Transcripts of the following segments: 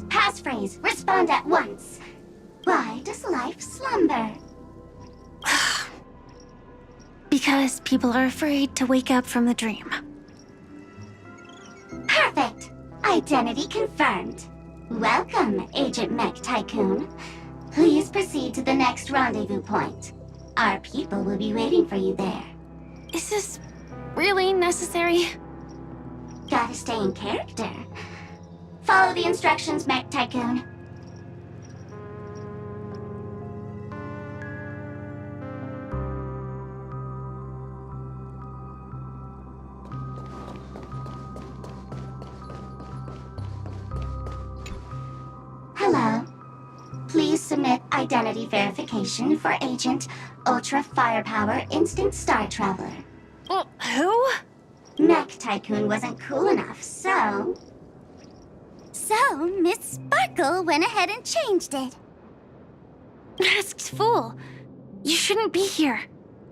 Passphrase, respond at once. Why does life slumber? Because people are afraid to wake up from the dream. Perfect! Identity confirmed. Welcome, Agent Mech Tycoon. Please proceed to the next rendezvous point. Our people will be waiting for you there. Is this really necessary? Gotta stay in character. Follow the instructions, Mech Tycoon. Hello. Please submit identity verification for Agent Ultra Firepower Instant Star Traveler. Who? Mech Tycoon wasn't cool enough, so... So, Miss Sparkle went ahead and changed it. Masked fool. You shouldn't be here.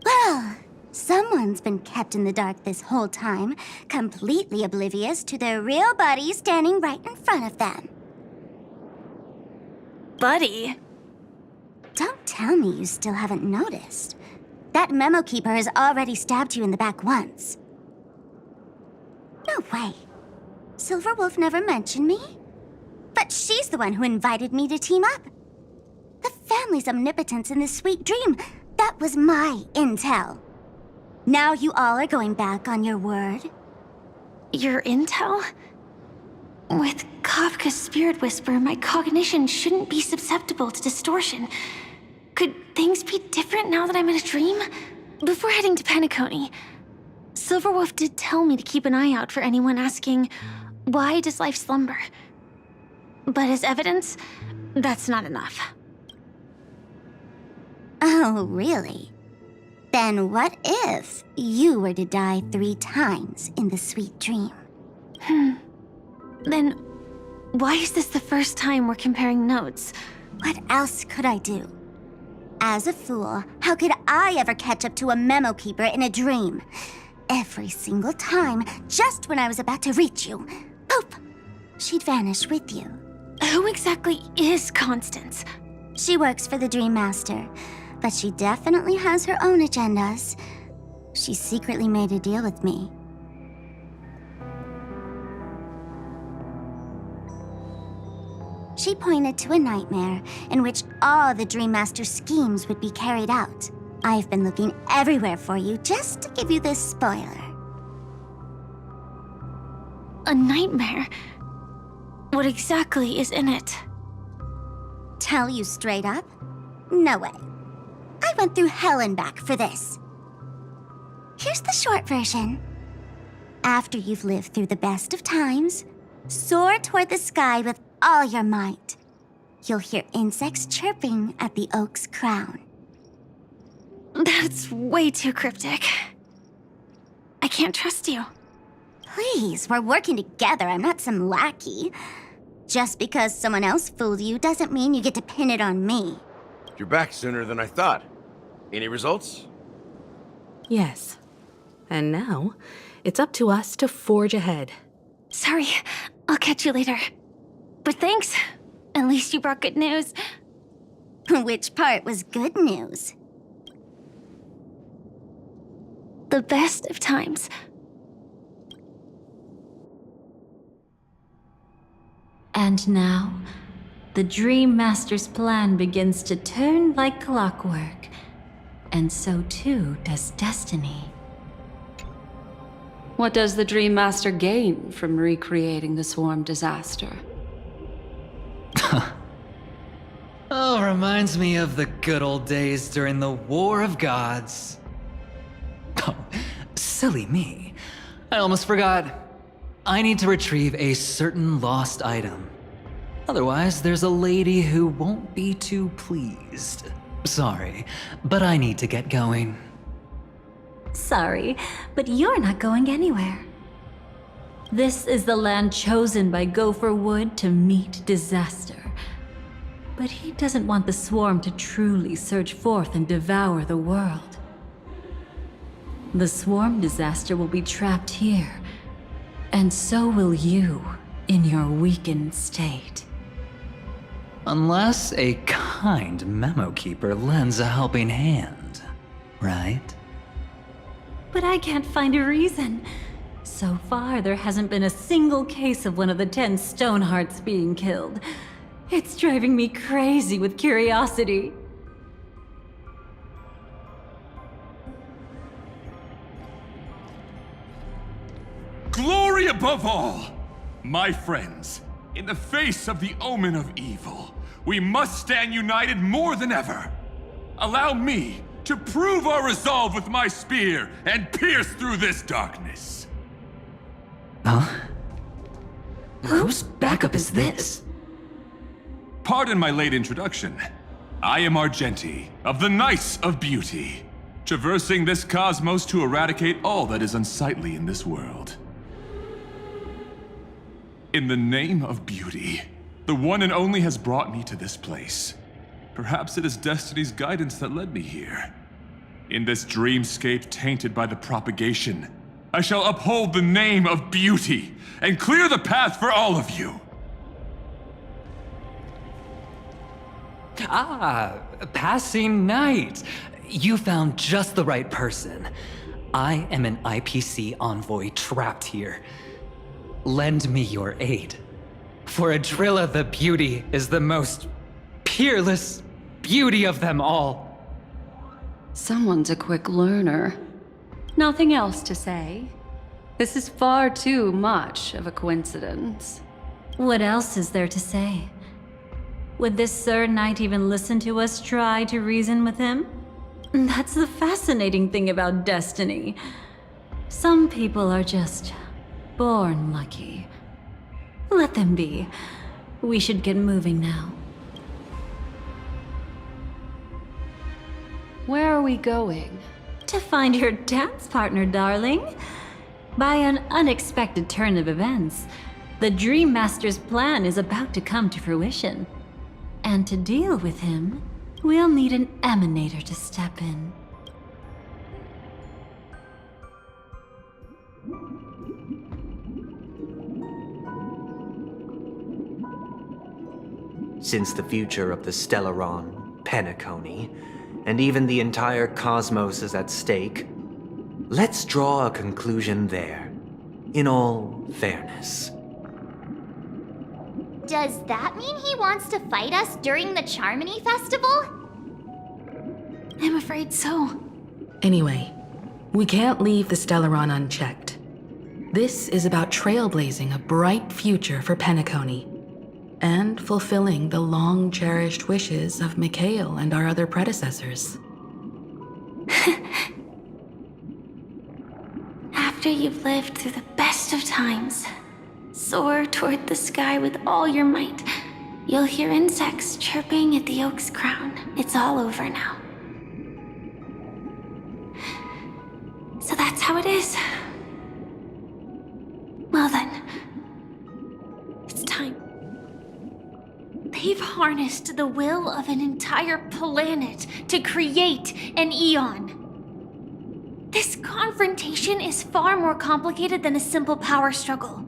Well, someone's been kept in the dark this whole time, completely oblivious to their real body standing right in front of them. Buddy. Don't tell me you still haven't noticed. That memo keeper has already stabbed you in the back once. No way. Silverwolf never mentioned me? But she's the one who invited me to team up. The family's omnipotence in this sweet dream, that was my intel. Now you all are going back on your word? Your intel? With Kafka's spirit whisper, my cognition shouldn't be susceptible to distortion. Could things be different now that I'm in a dream? Before heading to Penacony, Silverwolf did tell me to keep an eye out for anyone asking, why does life slumber? But as evidence, that's not enough. Oh, really? Then what if you were to die 3 times in the sweet dream? Then, why is this the first time we're comparing notes? What else could I do? As a fool, how could I ever catch up to a memo keeper in a dream? Every single time, just when I was about to reach you, poof, she'd vanish with you. Who exactly is Constance? She works for the Dream Master, but she definitely has her own agendas. She secretly made a deal with me. She pointed to a nightmare in which all the Dream Master's schemes would be carried out. I've been looking everywhere for you just to give you this spoiler. A nightmare? What exactly is in it? Tell you straight up? No way. I went through hell and back for this. Here's the short version. After you've lived through the best of times, soar toward the sky with all your might. You'll hear insects chirping at the oak's crown. That's way too cryptic. I can't trust you. Please, we're working together. I'm not some lackey. Just because someone else fooled you doesn't mean you get to pin it on me. You're back sooner than I thought. Any results? Yes. And now, it's up to us to forge ahead. Sorry, I'll catch you later. But thanks. At least you brought good news. Which part was good news? The best of times. And now, the Dream Master's plan begins to turn like clockwork. And so too does destiny. What does the Dream Master gain from recreating the Swarm disaster? Oh, reminds me of the good old days during the War of Gods. Oh, silly me. I almost forgot. I need to retrieve a certain lost item. Otherwise, there's a lady who won't be too pleased. Sorry, but I need to get going. Sorry, but you're not going anywhere. This is the land chosen by Gopher Wood to meet disaster. But he doesn't want the Swarm to truly surge forth and devour the world. The swarm disaster will be trapped here, and so will you in your weakened state. Unless a kind memo keeper lends a helping hand, right? But I can't find a reason. So far, there hasn't been a single case of one of the 10 Stonehearts being killed. It's driving me crazy with curiosity. Glory above all! My friends, in the face of the omen of evil, we must stand united more than ever. Allow me to prove our resolve with my spear and pierce through this darkness. Huh? Whose backup is this? Pardon my late introduction. I am Argenti, of the Knights of Beauty, traversing this cosmos to eradicate all that is unsightly in this world. In the name of beauty, the one and only has brought me to this place. Perhaps it is destiny's guidance that led me here. In this dreamscape tainted by the propagation, I shall uphold the name of beauty and clear the path for all of you. Ah, passing knight. You found just the right person. I am an IPC envoy trapped here. Lend me your aid. For Adrilla the Beauty is the most peerless beauty of them all. Someone's a quick learner. Nothing else to say. This is far too much of a coincidence. What else is there to say? Would this Sir Knight even listen to us try to reason with him? That's the fascinating thing about destiny. Some people are just born lucky. Let them be. We should get moving now. Where are we going? To find your dance partner, darling. By an unexpected turn of events, the Dream Master's plan is about to come to fruition. And to deal with him, we'll need an emanator to step in. Since the future of the Stellaron, Penacony, and even the entire cosmos is at stake, let's draw a conclusion there, in all fairness. Does that mean he wants to fight us during the Charmony Festival? I'm afraid so. Anyway, we can't leave the Stellaron unchecked. This is about trailblazing a bright future for Penacony, and fulfilling the long-cherished wishes of Mikhail and our other predecessors. After you've lived through the best of times, soar toward the sky with all your might. You'll hear insects chirping at the oak's crown. It's all over now. So that's how it is. Well then, it's time. They've harnessed the will of an entire planet to create an eon. This confrontation is far more complicated than a simple power struggle.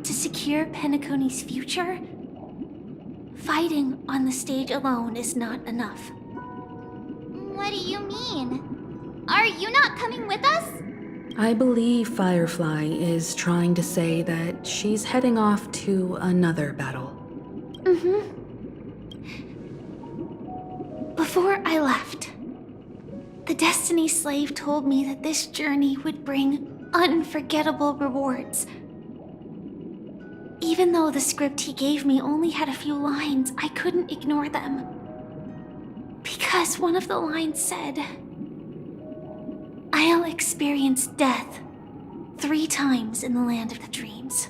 To secure Penacony's future, fighting on the stage alone is not enough. What do you mean? Are you not coming with us? I believe Firefly is trying to say that she's heading off to another battle. Before I left, the Destiny Slave told me that this journey would bring unforgettable rewards. Even though the script he gave me only had a few lines, I couldn't ignore them. Because one of the lines said, "I'll experience death 3 times in the land of the dreams."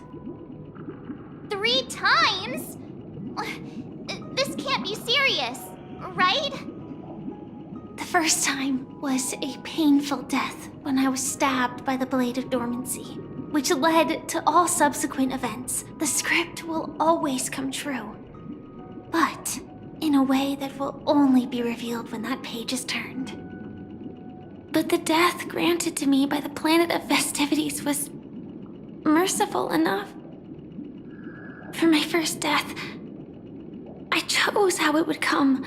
3 times? This can't be serious, right? The first time was a painful death when I was stabbed by the Blade of Dormancy, which led to all subsequent events. The script will always come true, but in a way that will only be revealed when that page is turned. But the death granted to me by the planet of festivities was merciful enough. For my first death, I chose how it would come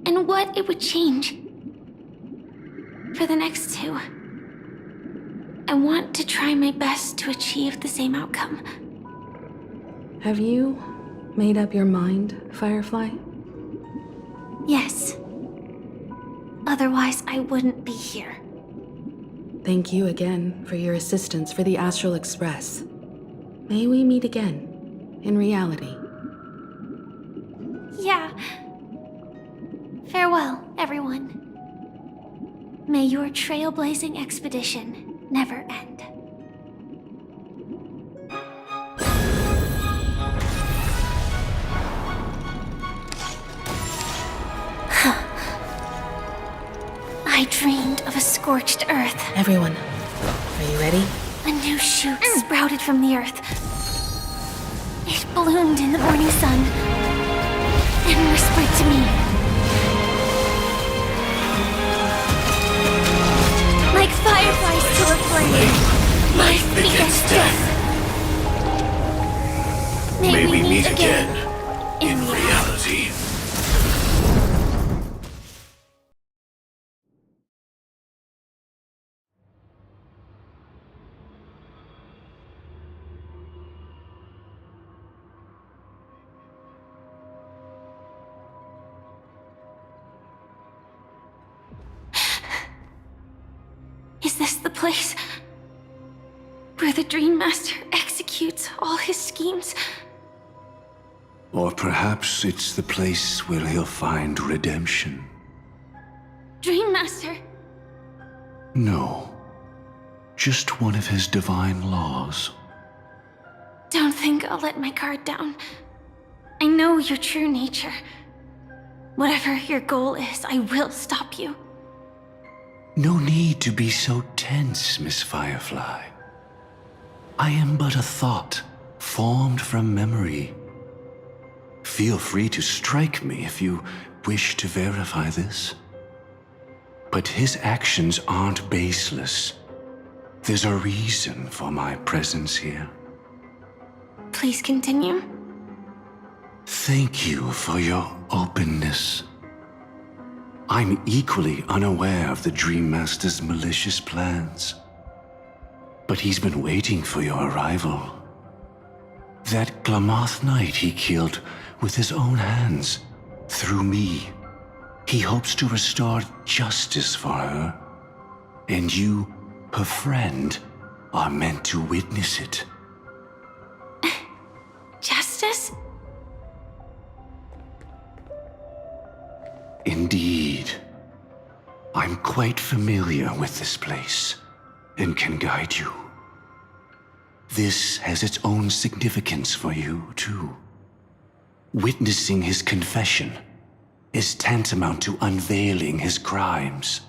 and what it would change. For the next two, I want to try my best to achieve the same outcome. Have you made up your mind, Firefly? Yes. Otherwise, I wouldn't be here. Thank you again for your assistance for the Astral Express. May we meet again, in reality. Yeah. Farewell, everyone. May your trailblazing expedition never end. I dreamed of a scorched earth. Everyone, are you ready? A new shoot sprouted from the earth. It bloomed in the morning sun and whispered to me. Like fireflies to a flame, life begets death. May we meet again in reality. Is this the place where the Dream Master executes all his schemes? Or perhaps it's the place where he'll find redemption. Dream Master? No. Just one of his divine laws. Don't think I'll let my guard down. I know your true nature. Whatever your goal is, I will stop you. No need to be so tense, Miss Firefly. I am but a thought, formed from memory. Feel free to strike me if you wish to verify this. But his actions aren't baseless. There's a reason for my presence here. Please continue. Thank you for your openness. I'm equally unaware of the Dream Master's malicious plans. But he's been waiting for your arrival. That Glamoth Knight he killed with his own hands, through me. He hopes to restore justice for her. And you, her friend, are meant to witness it. Justice? Indeed. I'm quite familiar with this place, and can guide you. This has its own significance for you, too. Witnessing his confession is tantamount to unveiling his crimes.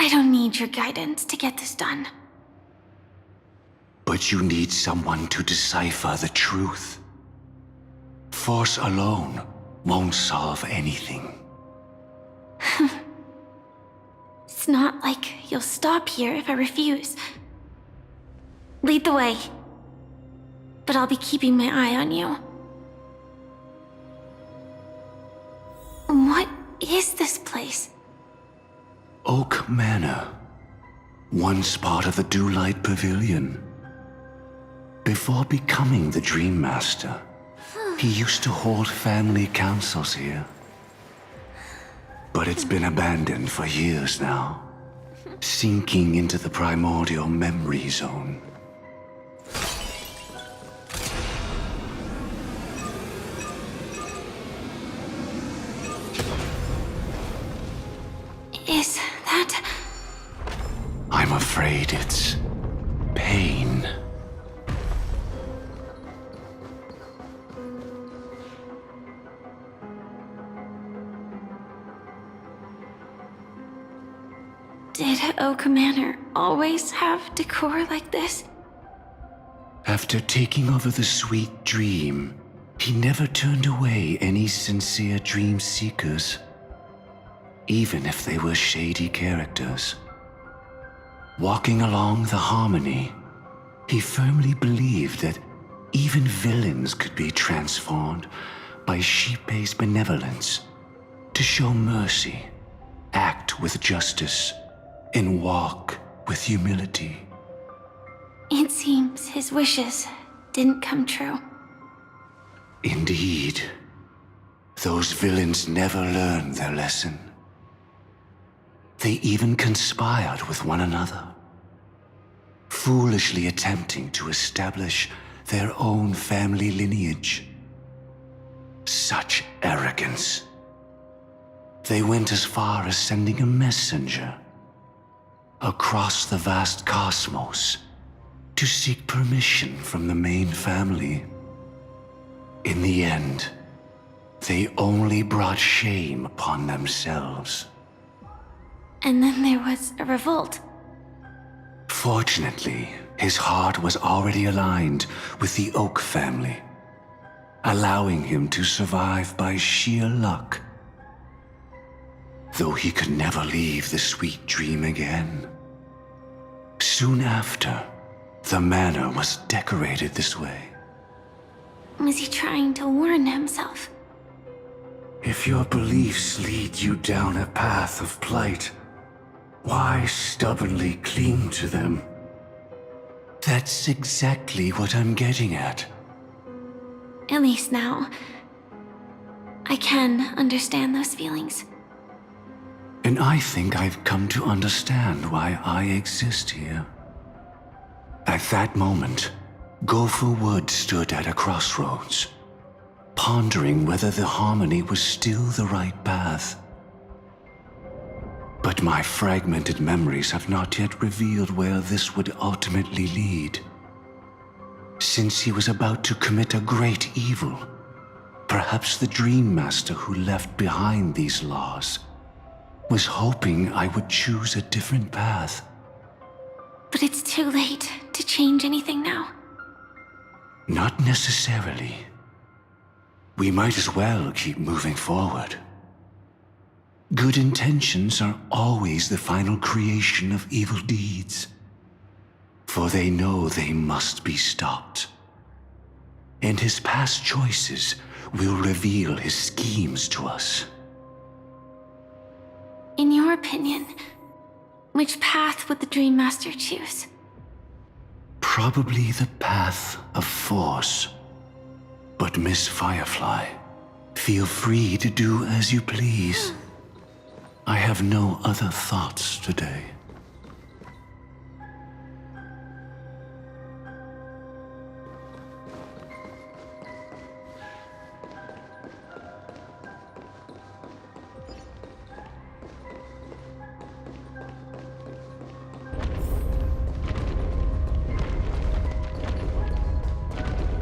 I don't need your guidance to get this done. But you need someone to decipher the truth. Force alone won't solve anything. It's not like you'll stop here if I refuse. Lead the way. But I'll be keeping my eye on you. What is this place? Oak Manor. Once part of the Dewlight Pavilion. Before becoming the Dream Master, he used to hold family councils here. But it's been abandoned for years now, sinking into the primordial memory zone. Is that... I'm afraid it's pain. Did Oak Manor always have decor like this? After taking over the sweet dream, he never turned away any sincere dream seekers. even if they were shady characters. Walking along the harmony, he firmly believed that even villains could be transformed by Xipe's benevolence to show mercy, act with justice, and walk with humility. It seems his wishes didn't come true. Indeed, those villains never learned their lesson. They even conspired with one another, foolishly attempting to establish their own family lineage. Such arrogance. They went as far as sending a messenger across the vast cosmos to seek permission from the main family. In the end, they only brought shame upon themselves. And then there was a revolt. Fortunately, his heart was already aligned with the Oak family, allowing him to survive by sheer luck. Though he could never leave the sweet dream again. Soon after, the manor was decorated this way. Was he trying to warn himself? If your beliefs lead you down a path of plight, why stubbornly cling to them? That's exactly what I'm getting at. At least now, I can understand those feelings. And I think I've come to understand why I exist here. At that moment, Gopher Wood stood at a crossroads, pondering whether the harmony was still the right path. But my fragmented memories have not yet revealed where this would ultimately lead. Since he was about to commit a great evil, perhaps the Dream Master who left behind these laws was hoping I would choose a different path. But it's too late to change anything now. Not necessarily. We might as well keep moving forward. Good intentions are always the final creation of evil deeds, for they know they must be stopped. And his past choices will reveal his schemes to us. In your opinion, which path would the Dream Master choose? Probably the path of force. But Miss Firefly, feel free to do as you please. I have no other thoughts today.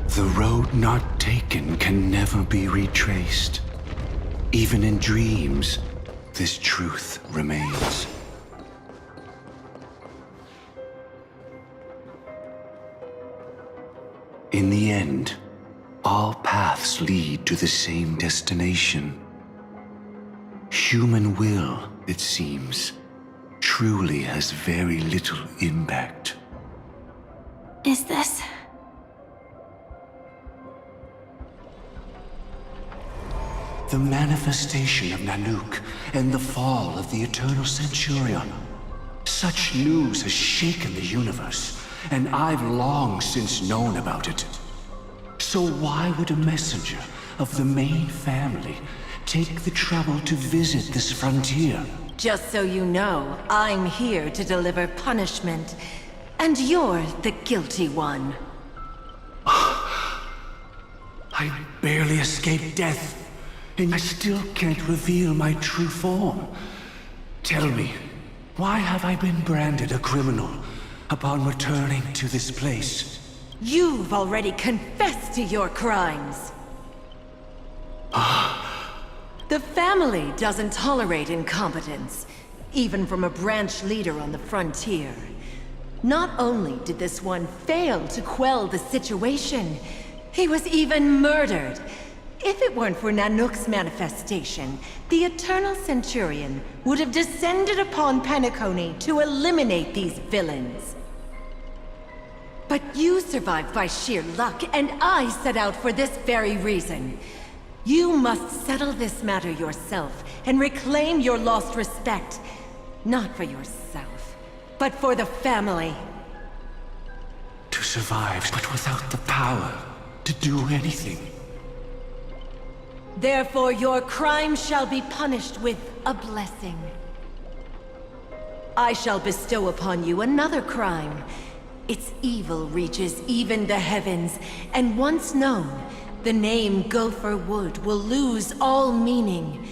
The road not taken can never be retraced. Even in dreams, this truth remains. In the end, all paths lead to the same destination. Human will, it seems, truly has very little impact. Is this... The manifestation of Nanook and the fall of the Eternal Centurion. Such news has shaken the universe, and I've long since known about it. So why would a messenger of the main family take the trouble to visit this frontier? Just so you know, I'm here to deliver punishment, and you're the guilty one. I barely escaped death, and I still can't reveal my true form. Tell me, why have I been branded a criminal upon returning to this place? You've already confessed to your crimes. The family doesn't tolerate incompetence, even from a branch leader on the frontier. Not only did this one fail to quell the situation, he was even murdered. If it weren't for Nanook's manifestation, the Eternal Centurion would have descended upon Penacony to eliminate these villains. But you survived by sheer luck, and I set out for this very reason. You must settle this matter yourself and reclaim your lost respect. Not for yourself, but for the family. To survive, but without the power to do anything. Therefore, your crime shall be punished with a blessing. I shall bestow upon you another crime. Its evil reaches even the heavens, and once known, the name Gopher Wood will lose all meaning.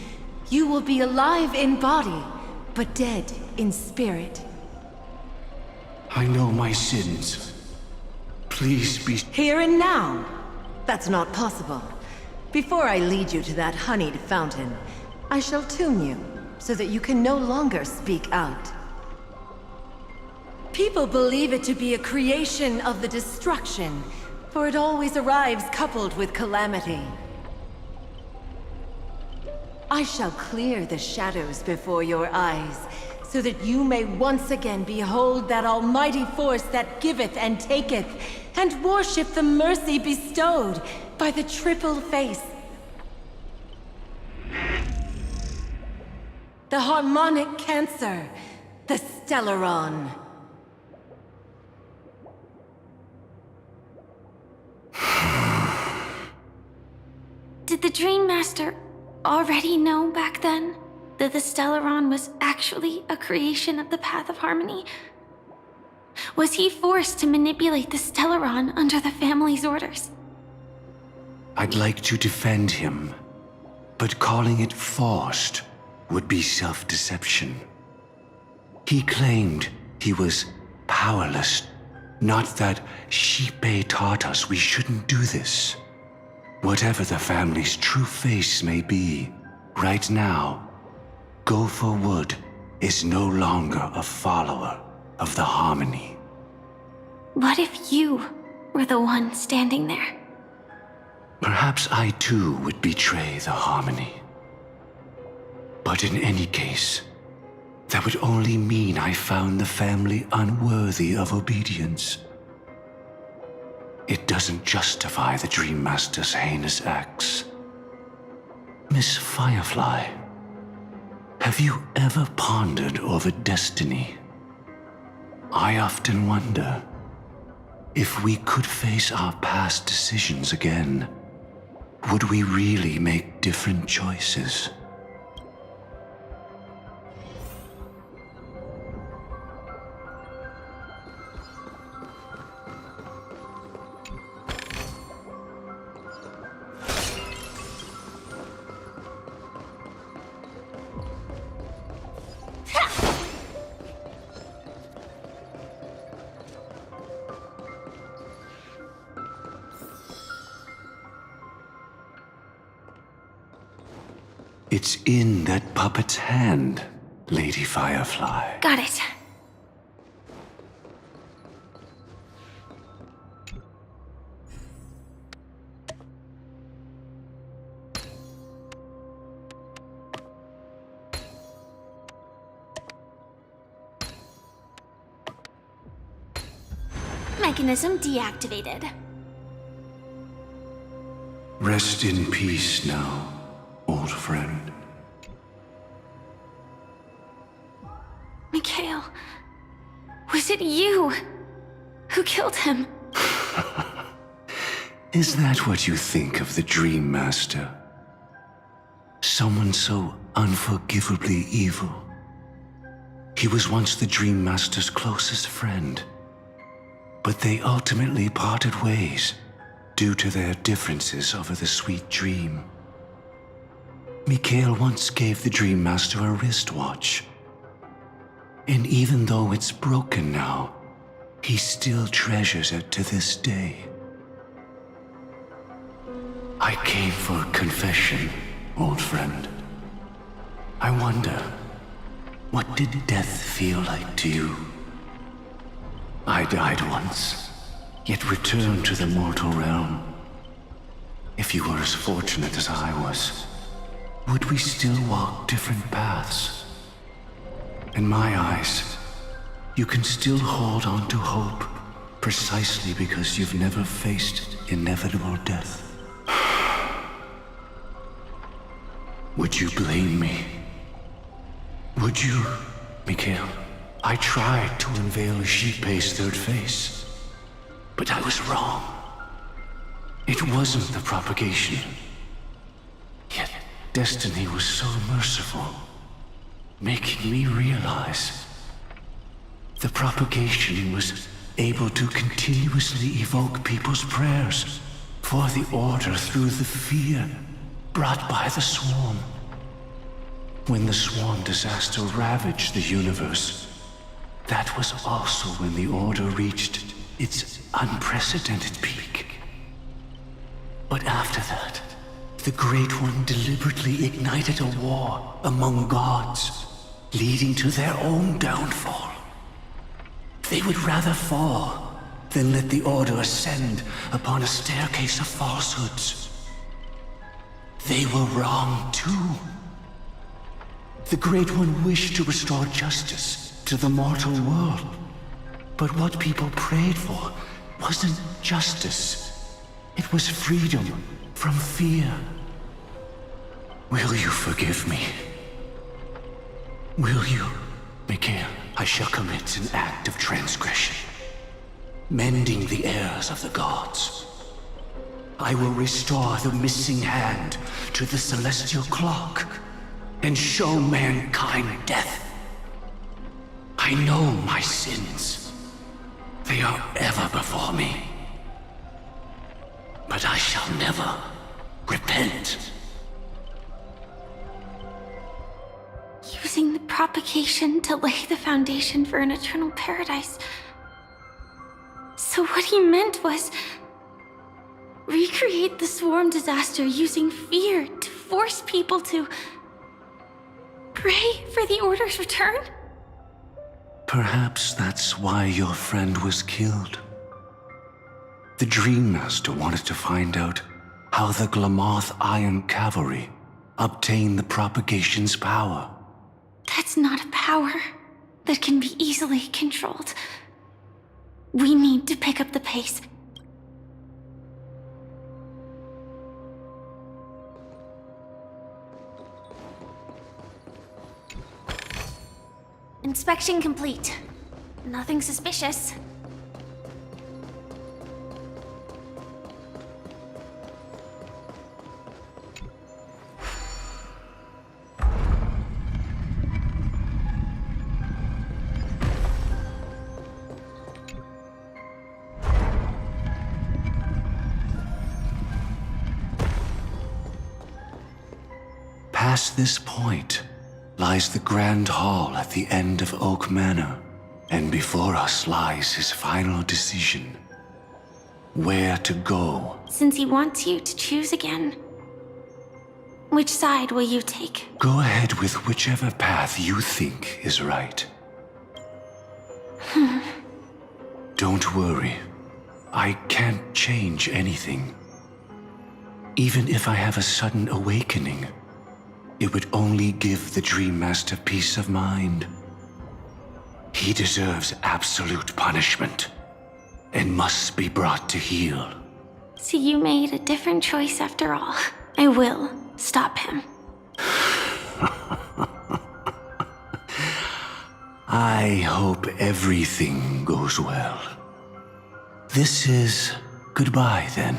You will be alive in body, but dead in spirit. I know my sins. Please be... Here and now? That's not possible. Before I lead you to that honeyed fountain, I shall tune you, so that you can no longer speak out. People believe it to be a creation of the destruction, for it always arrives coupled with calamity. I shall clear the shadows before your eyes, so that you may once again behold that almighty force that giveth and taketh, and worship the mercy bestowed by the triple face. The harmonic cancer, the Stellaron. Did the Dream Master already know back then that the Stellaron was actually a creation of the Path of Harmony? Was he forced to manipulate the Stellaron under the family's orders? I'd like to defend him, but calling it forced would be self-deception. He claimed he was powerless, not that Xipe taught us we shouldn't do this. Whatever the family's true face may be, right now, Gopher Wood is no longer a follower of the Harmony. What if you were the one standing there? Perhaps I too would betray the Harmony. But in any case, that would only mean I found the family unworthy of obedience. It doesn't justify the Dream Master's heinous acts. Miss Firefly, have you ever pondered over destiny? I often wonder if we could face our past decisions again, would we really make different choices? It's in that puppet's hand, Lady Firefly. Got it. Mechanism deactivated. Rest in peace now, old friend. Mikhail, was it you who killed him? Is that what you think of the Dream Master? Someone so unforgivably evil. He was once the Dream Master's closest friend, but they ultimately parted ways due to their differences over the sweet dream. Mikhail once gave the Dream Master a wristwatch. And even though it's broken now, he still treasures it to this day. I came for confession, old friend. I wonder, what did death feel like to you? I died once, yet returned to the mortal realm. if you were as fortunate as I was, would we still walk different paths? In my eyes, you can still hold on to hope precisely because you've never faced inevitable death. Would you blame me? Would you, Mikhail? I tried to unveil a sheep-paced third face, but I was wrong. It wasn't the propagation. Yet destiny was so merciful, making me realize the propagation was able to continuously evoke people's prayers for the Order through the fear brought by the Swarm. When the Swarm disaster ravaged the universe, that was also when the Order reached its unprecedented peak. But after that, the Great One deliberately ignited a war among gods, leading to their own downfall. They would rather fall than let the Order ascend upon a staircase of falsehoods. They were wrong too. The Great One wished to restore justice to the mortal world. But what people prayed for wasn't justice. It was freedom from fear. Will you forgive me? Will you, Mikhail? I shall commit an act of transgression, mending the errors of the gods. I will restore the missing hand to the celestial clock and show mankind death. I know my sins. They are ever before me. But I shall never repent. Using the propagation to lay the foundation for an eternal paradise. So what he meant was recreate the Swarm disaster using fear to force people to pray for the Order's return? Perhaps that's why your friend was killed. The Dream Master wanted to find out how the Glamoth Iron Cavalry obtained the propagation's power. That's not a power that can be easily controlled. We need to pick up the pace. Inspection complete. Nothing suspicious. Past this point lies the Grand Hall at the end of Oak Manor, and before us lies his final decision. Where to go. Since he wants you to choose again, which side will you take? Go ahead with whichever path you think is right. Don't worry. I can't change anything. Even if I have a sudden awakening, it would only give the Dream Master peace of mind. He deserves absolute punishment and must be brought to heel. So you made a different choice after all. I will stop him. I hope everything goes well. This is goodbye then.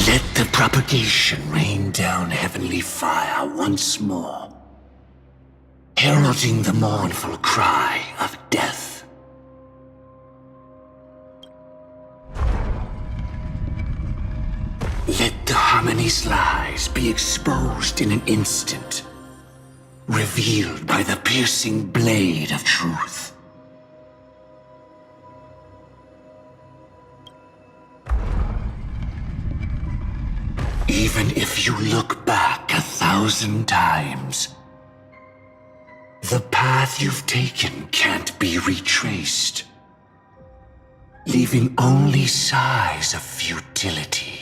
Let the propagation rain down heavenly fire once more, heralding the mournful cry of death. Let the Harmony's lies be exposed in an instant, revealed by the piercing blade of truth. Even if you look back 1,000 times, the path you've taken can't be retraced, leaving only sighs of futility.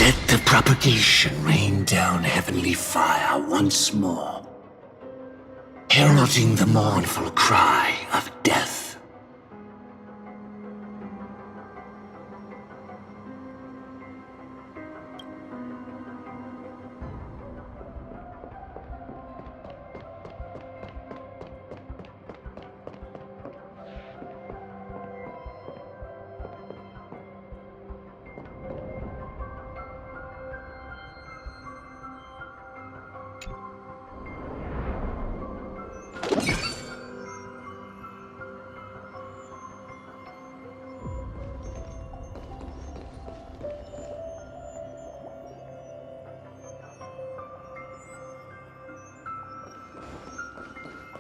Let the propagation rain down heavenly fire once more, heralding the mournful cry of death.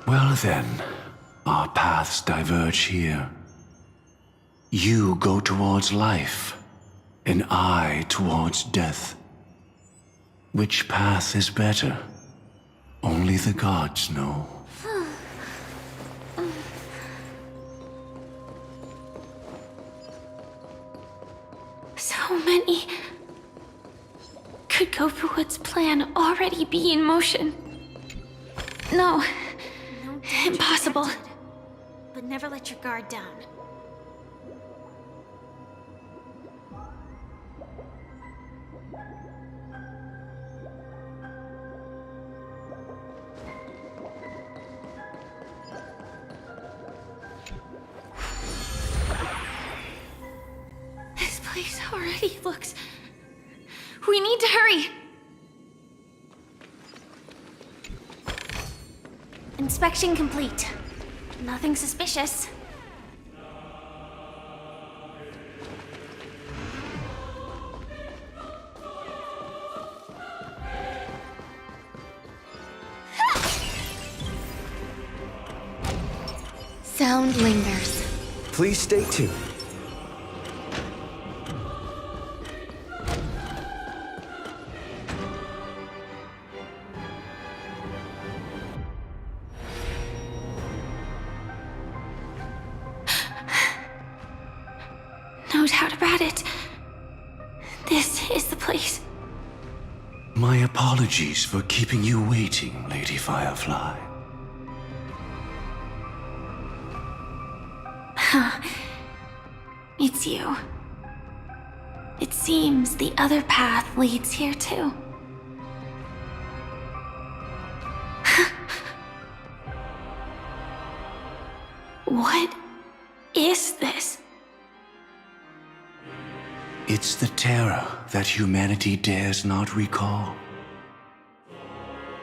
Well then, our paths diverge here. You go towards life, and I towards death. Which path is better? Only the gods know. So many. Could Gopherwood's plan already be in motion? No. Impossible. But never let your guard down. This place already looks... We need to hurry! Inspection complete. Nothing suspicious. Sound lingers. Please stay tuned. No doubt about it. This is the place. My apologies for keeping you waiting, Lady Firefly. It's you. It seems the other path leads here too. What is this? It's the terror that humanity dares not recall.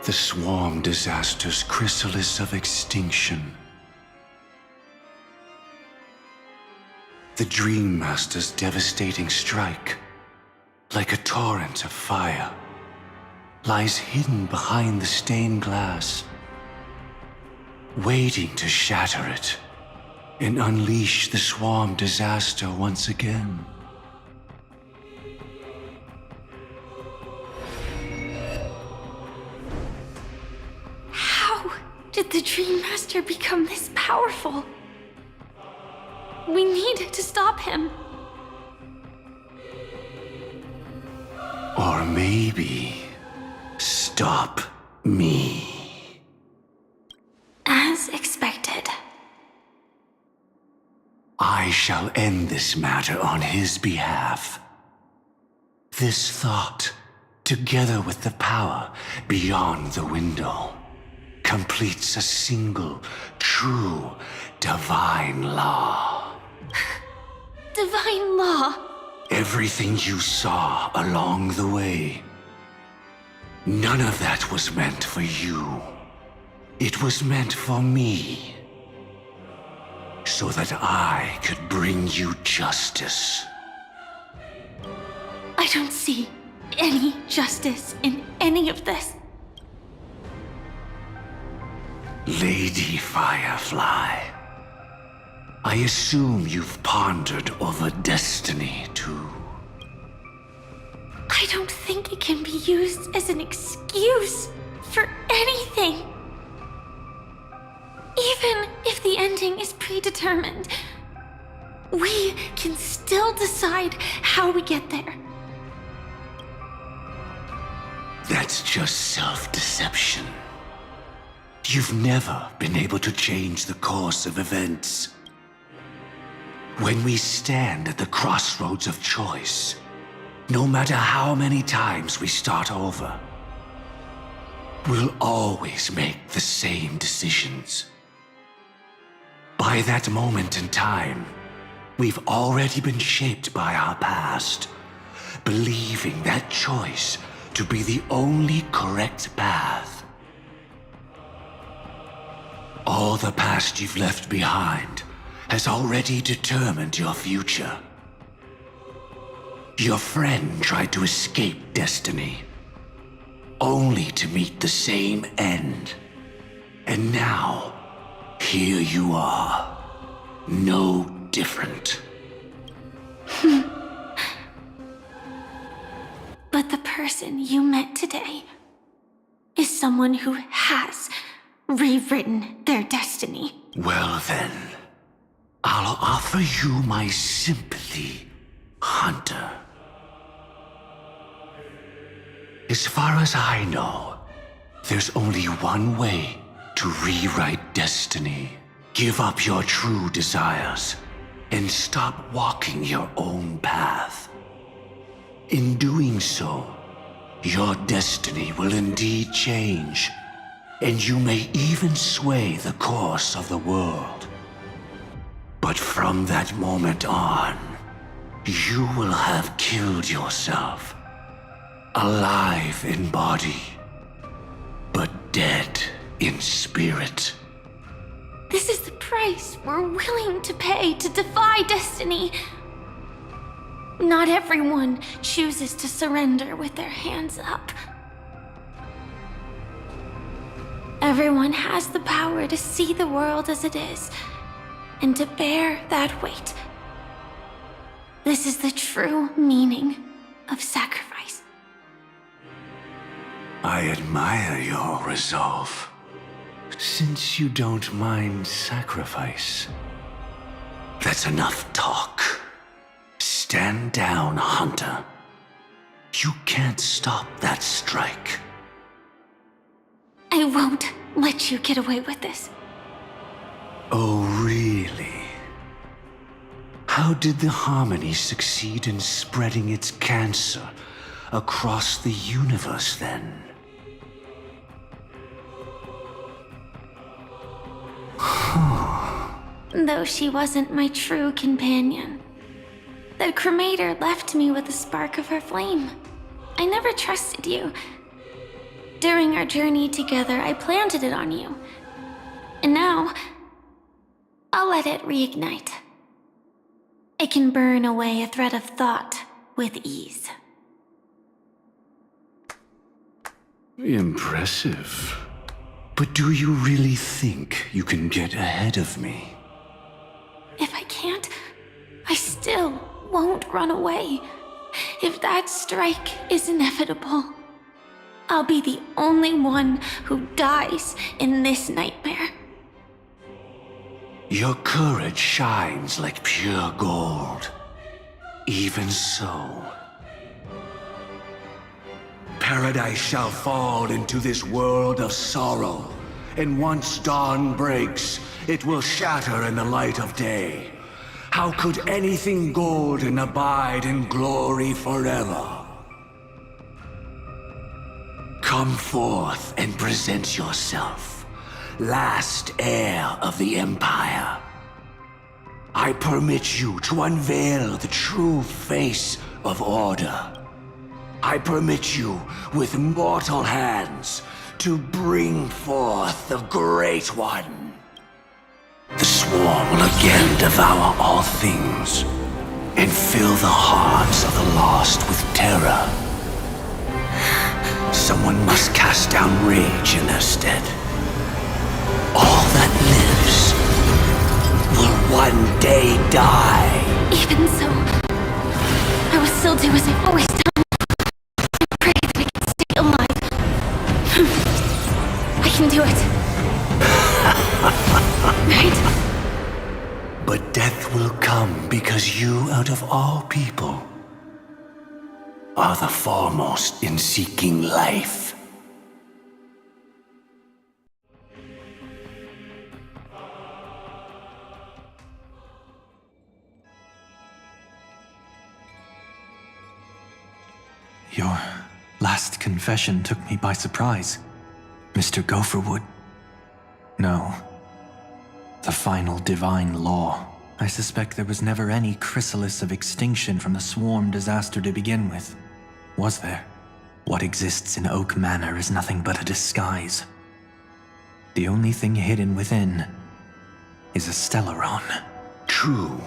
The swarm disaster's chrysalis of extinction. The Dream Master's devastating strike, like a torrent of fire, lies hidden behind the stained glass, waiting to shatter it and unleash the swarm disaster once again. How did the Dream Master become this powerful? We need to stop him. Or maybe stop me. As expected. I shall end this matter on his behalf. This thought, together with the power beyond the window, completes a single, true, divine law. Divine law. Everything you saw along the way, none of that was meant for you. It was meant for me, so that I could bring you justice. I don't see any justice in any of this. Lady Firefly, I assume you've pondered over destiny too. I don't think it can be used as an excuse for anything. Even if the ending is predetermined, we can still decide how we get there. That's just self-deception. You've never been able to change the course of events. When we stand at the crossroads of choice, no matter how many times we start over, we'll always make the same decisions. By that moment in time, we've already been shaped by our past, believing that choice to be the only correct path. All the past you've left behind has already determined your future. Your friend tried to escape destiny, only to meet the same end. And now, here you are, no different. But the person you met today is someone who has rewritten their destiny. Well then, I'll offer you my sympathy, Hunter. As far as I know, there's only one way to rewrite destiny. Give up your true desires and stop walking your own path. In doing so, your destiny will indeed change, and you may even sway the course of the world. But from that moment on, you will have killed yourself, alive in body, but dead in spirit. This is the price we're willing to pay to defy destiny. Not everyone chooses to surrender with their hands up. Everyone has the power to see the world as it is, and to bear that weight. This is the true meaning of sacrifice. I admire your resolve, since you don't mind sacrifice. That's enough talk. Stand down, Hunter. You can't stop that strike. I won't let you get away with this. Oh, really? How did the Harmony succeed in spreading its cancer across the universe, then? Though she wasn't my true companion, the cremator left me with a spark of her flame. I never trusted you. During our journey together, I planted it on you. And now, I'll let it reignite. It can burn away a thread of thought with ease. Impressive. But do you really think you can get ahead of me? If I can't, I still won't run away. If that strike is inevitable, I'll be the only one who dies in this nightmare. Your courage shines like pure gold. Even so, paradise shall fall into this world of sorrow, and once dawn breaks, it will shatter in the light of day. How could anything golden abide in glory forever? Come forth and present yourself, last heir of the Empire. I permit you to unveil the true face of order. I permit you, with mortal hands, to bring forth the Great One. The swarm will again devour all things and fill the hearts of the lost with terror. Someone must cast down rage in their stead. All that lives will one day die. Even so, I will still do as I've always done. I pray that I can stay alive. I can do it. Right? But death will come because you, out of all people, are the foremost in seeking life. Your last confession took me by surprise, Mr. Gopherwood. No. The final divine law. I suspect there was never any chrysalis of extinction from the swarm disaster to begin with. Was there? What exists in Oak Manor is nothing but a disguise. The only thing hidden within is a Stellaron. True.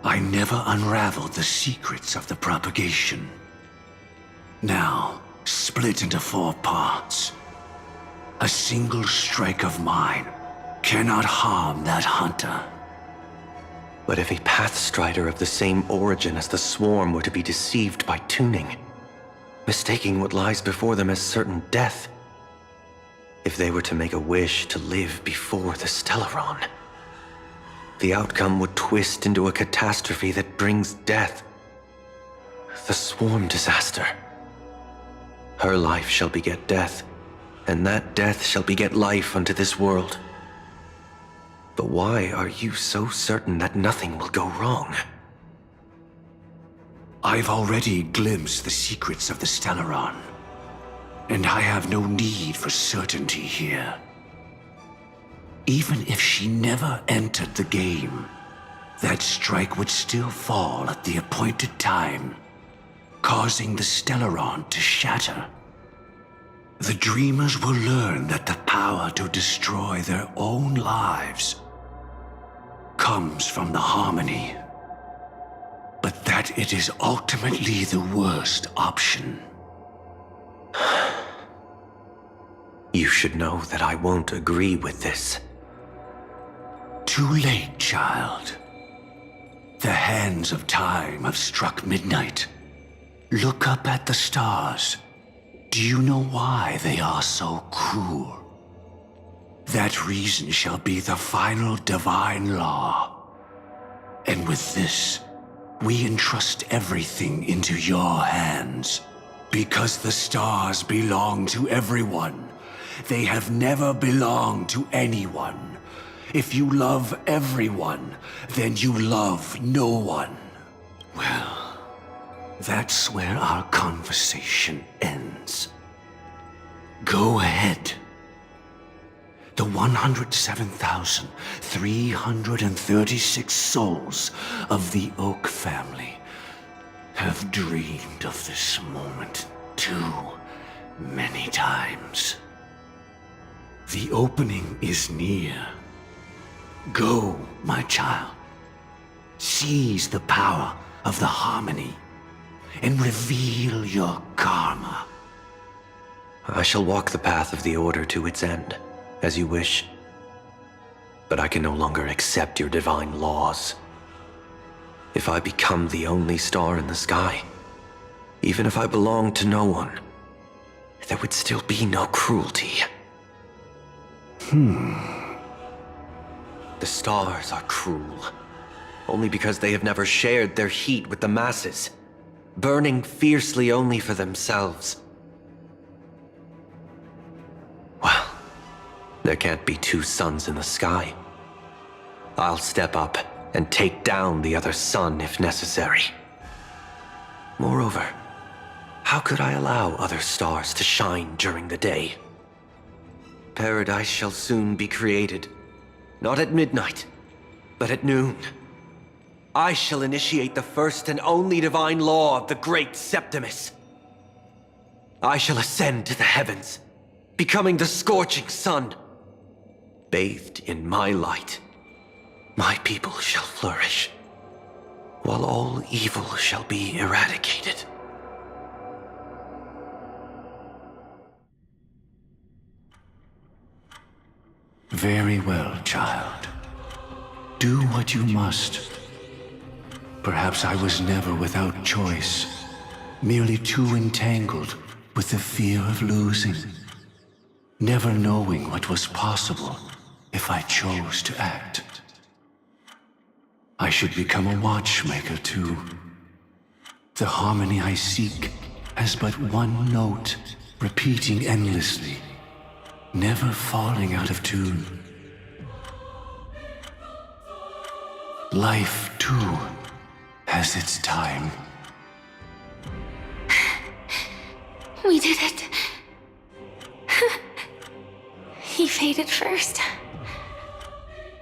I never unraveled the secrets of the propagation. Now, split into 4 parts. A single strike of mine cannot harm that hunter. But if a Pathstrider of the same origin as the Swarm were to be deceived by tuning, mistaking what lies before them as certain death, if they were to make a wish to live before the Stellaron, the outcome would twist into a catastrophe that brings death. The Swarm disaster. Her life shall beget death, and that death shall beget life unto this world. But why are you so certain that nothing will go wrong? I've already glimpsed the secrets of the Stellaron, and I have no need for certainty here. Even if she never entered the game, that strike would still fall at the appointed time, causing the Stellaron to shatter. The Dreamers will learn that the power to destroy their own lives comes from the harmony, but that it is ultimately the worst option. You should know that I won't agree with this. Too late, child. The hands of time have struck midnight. Look up at the stars. Do you know why they are so cruel? That reason shall be the final divine law. And with this, we entrust everything into your hands. Because the stars belong to everyone. They have never belonged to anyone. If you love everyone, then you love no one. Well, that's where our conversation ends. Go ahead. The 107,336 souls of the Oak family have dreamed of this moment too many times. The opening is near. Go, my child. Seize the power of the harmony and reveal your karma. I shall walk the path of the Order to its end, as you wish. But I can no longer accept your divine laws. If I become the only star in the sky, even if I belong to no one, there would still be no cruelty. The stars are cruel, only because they have never shared their heat with the masses, burning fiercely only for themselves. Well, there can't be 2 suns in the sky. I'll step up and take down the other sun if necessary. Moreover, how could I allow other stars to shine during the day? Paradise shall soon be created, not at midnight, but at noon. I shall initiate the first and only divine law of the great Septimus. I shall ascend to the heavens, becoming the scorching sun. Bathed in my light, my people shall flourish, while all evil shall be eradicated. Very well, child. Do what you must. Perhaps I was never without choice, merely too entangled with the fear of losing, never knowing what was possible if I chose to act. I should become a watchmaker too. The harmony I seek has but one note, repeating endlessly, never falling out of tune. Life, too, has its time. We did it. He faded first,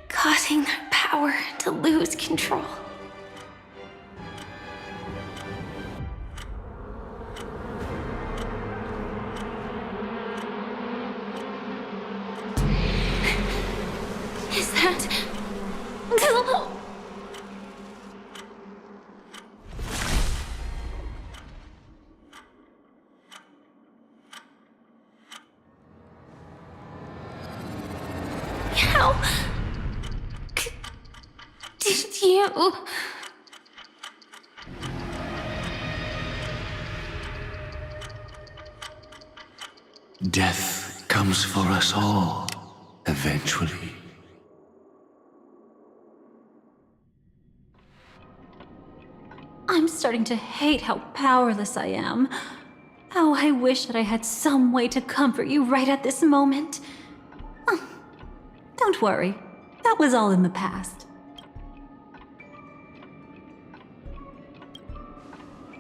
causing their power to lose control. Is that... How... did you... Death comes for us all, eventually. I'm starting to hate how powerless I am. How I wish that I had some way to comfort you right at this moment. Oh, don't worry. That was all in the past.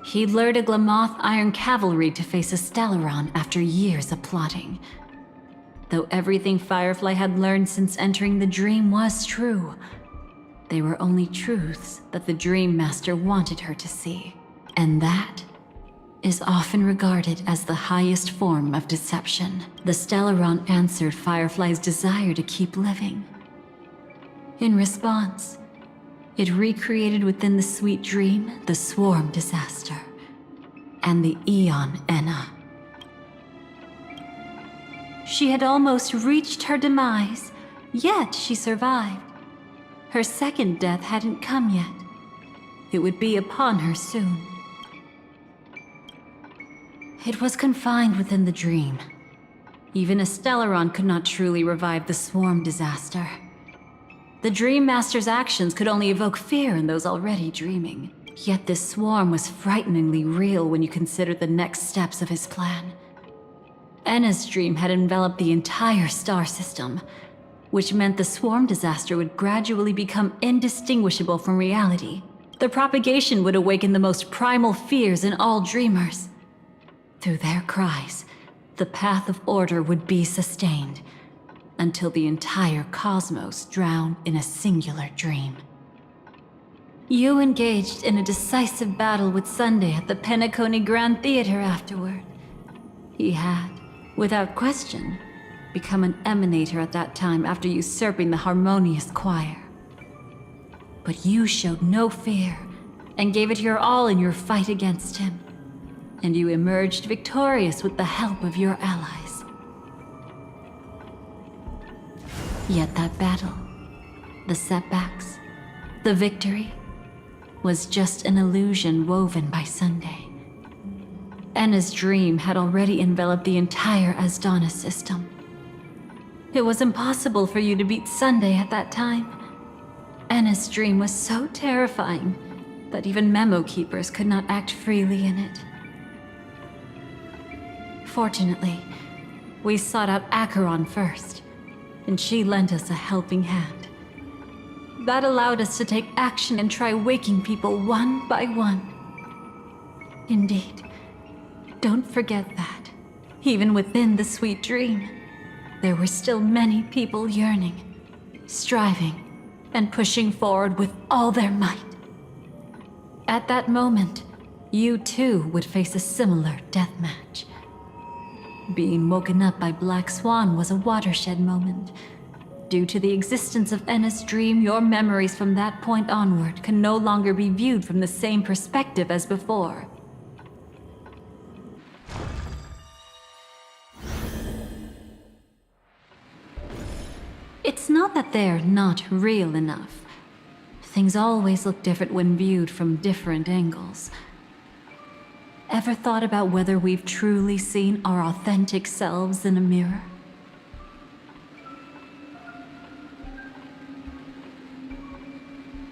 He lured a Glamoth Iron Cavalry to face a Stellaron after years of plotting. Though everything Firefly had learned since entering the dream was true, they were only truths that the Dream Master wanted her to see. And that is often regarded as the highest form of deception. The Stellaron answered Firefly's desire to keep living. In response, it recreated within the sweet dream the Swarm Disaster and the Eon Enna. She had almost reached her demise, yet she survived. Her second death hadn't come yet. It would be upon her soon. It was confined within the dream. Even a Stellaron could not truly revive the Swarm Disaster. The Dream Master's actions could only evoke fear in those already dreaming. Yet this swarm was frighteningly real when you consider the next steps of his plan. Enna's dream had enveloped the entire star system, which meant the Swarm Disaster would gradually become indistinguishable from reality. The propagation would awaken the most primal fears in all dreamers. Through their cries, the path of order would be sustained, until the entire cosmos drowned in a singular dream. You engaged in a decisive battle with Sunday at the Penacony Grand Theater afterward. He had, without question, become an emanator at that time after usurping the Harmonious Choir. But you showed no fear and gave it your all in your fight against him. And you emerged victorious with the help of your allies. Yet that battle, the setbacks, the victory, was just an illusion woven by Sunday. Enna's dream had already enveloped the entire Asdana system. It was impossible for you to beat Sunday at that time. Enna's dream was so terrifying that even memo keepers could not act freely in it. Fortunately, we sought out Acheron first, and she lent us a helping hand. That allowed us to take action and try waking people one by one. Indeed, don't forget that, even within the sweet dream, there were still many people yearning, striving, and pushing forward with all their might. At that moment, you too would face a similar deathmatch. Being woken up by Black Swan was a watershed moment. Due to the existence of Enna's dream, your memories from that point onward can no longer be viewed from the same perspective as before. It's not that they're not real enough. Things always look different when viewed from different angles. Ever thought about whether we've truly seen our authentic selves in a mirror?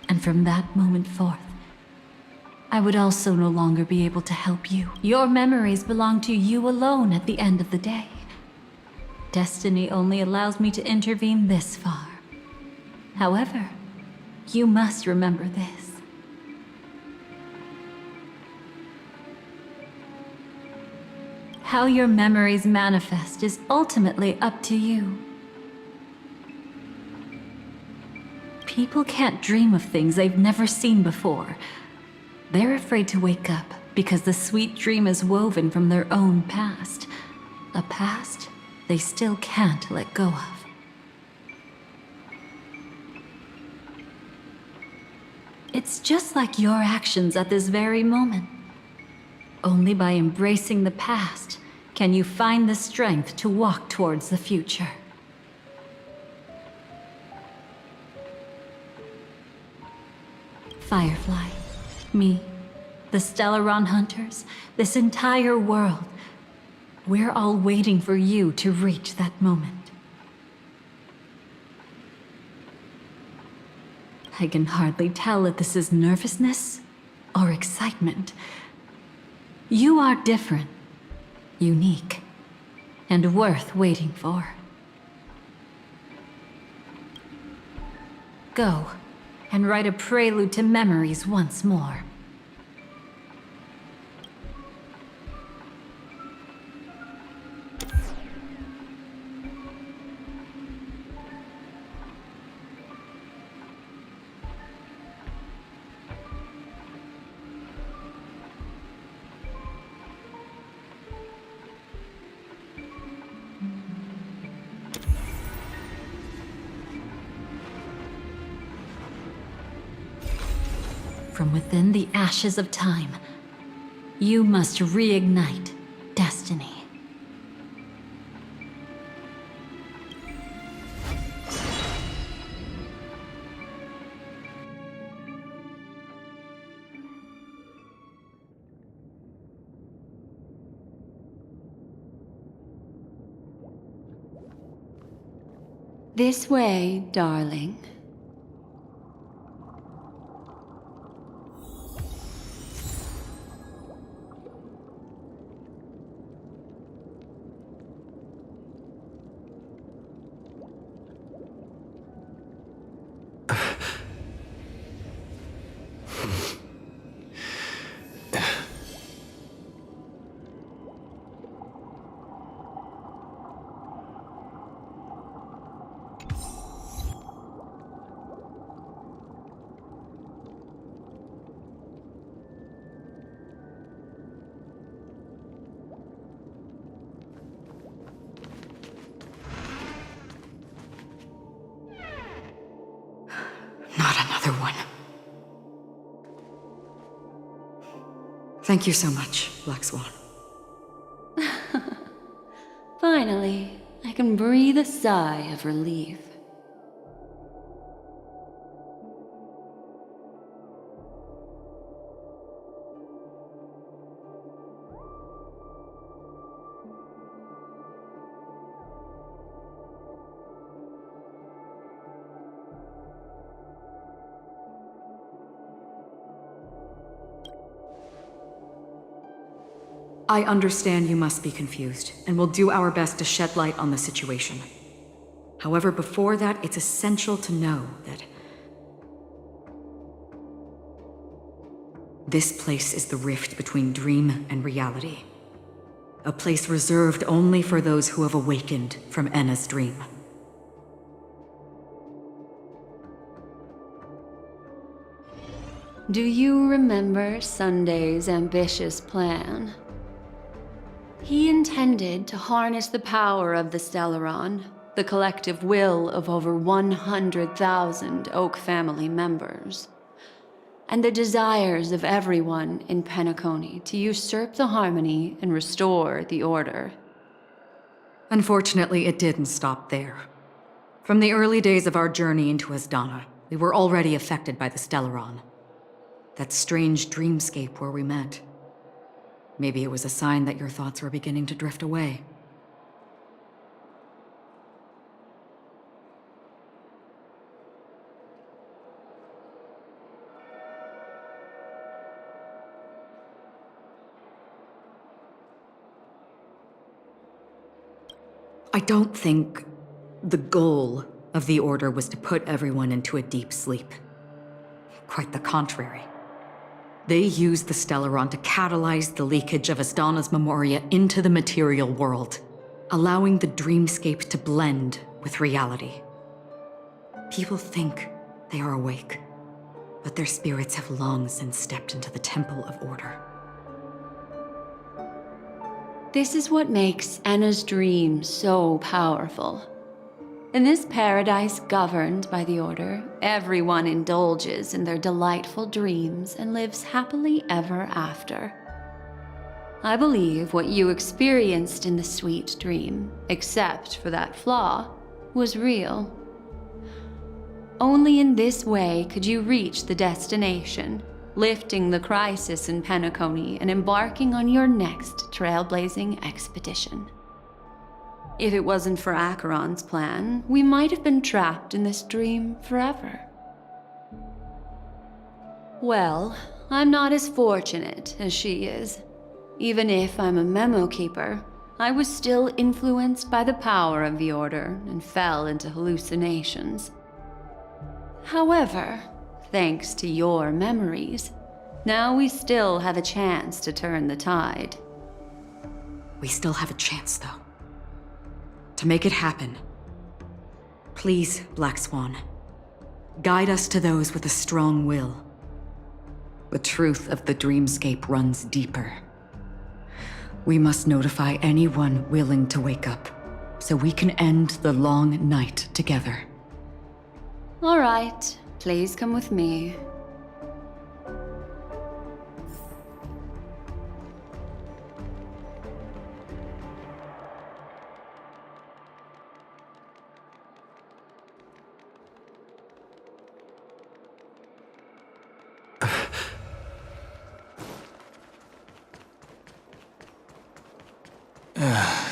And from that moment forth, I would also no longer be able to help you. Your memories belong to you alone at the end of the day. Destiny only allows me to intervene this far. However, you must remember this. How your memories manifest is ultimately up to you. People can't dream of things they've never seen before. They're afraid to wake up because the sweet dream is woven from their own past. A past they still can't let go of. It's just like your actions at this very moment. Only by embracing the past can you find the strength to walk towards the future. Firefly, me, the Stellaron Hunters, this entire world. We're all waiting for you to reach that moment. I can hardly tell if this is nervousness or excitement. You are different, unique, and worth waiting for. Go and write a prelude to memories once more. From within the ashes of time, you must reignite destiny. This way, darling. Not another one. Thank you so much, Black Swan. Finally, I can breathe a sigh of relief. I understand you must be confused, and will do our best to shed light on the situation. However, before that, it's essential to know that this place is the rift between dream and reality. A place reserved only for those who have awakened from Enna's dream. Do you remember Sunday's ambitious plan? He intended to harness the power of the Stellaron, the collective will of over 100,000 Oak family members, and the desires of everyone in Penacony to usurp the harmony and restore the order. Unfortunately, it didn't stop there. From the early days of our journey into Asdana, we were already affected by the Stellaron. That strange dreamscape where we met. Maybe it was a sign that your thoughts were beginning to drift away. I don't think the goal of the Order was to put everyone into a deep sleep. Quite the contrary. They used the Stellaron to catalyze the leakage of Asdana's memoria into the material world, allowing the dreamscape to blend with reality. People think they are awake, but their spirits have long since stepped into the Temple of Order. This is what makes Anna's dream so powerful. In this paradise governed by the Order, everyone indulges in their delightful dreams and lives happily ever after. I believe what you experienced in the sweet dream, except for that flaw, was real. Only in this way could you reach the destination, lifting the crisis in Penacony and embarking on your next trailblazing expedition. If it wasn't for Acheron's plan, we might have been trapped in this dream forever. Well, I'm not as fortunate as she is. Even if I'm a memo keeper, I was still influenced by the power of the Order and fell into hallucinations. However, thanks to your memories, now we still have a chance to turn the tide. We still have a chance, though. To make it happen, please, Black Swan, guide us to those with a strong will. The truth of the dreamscape runs deeper. We must notify anyone willing to wake up, so we can end the long night together. All right, please come with me.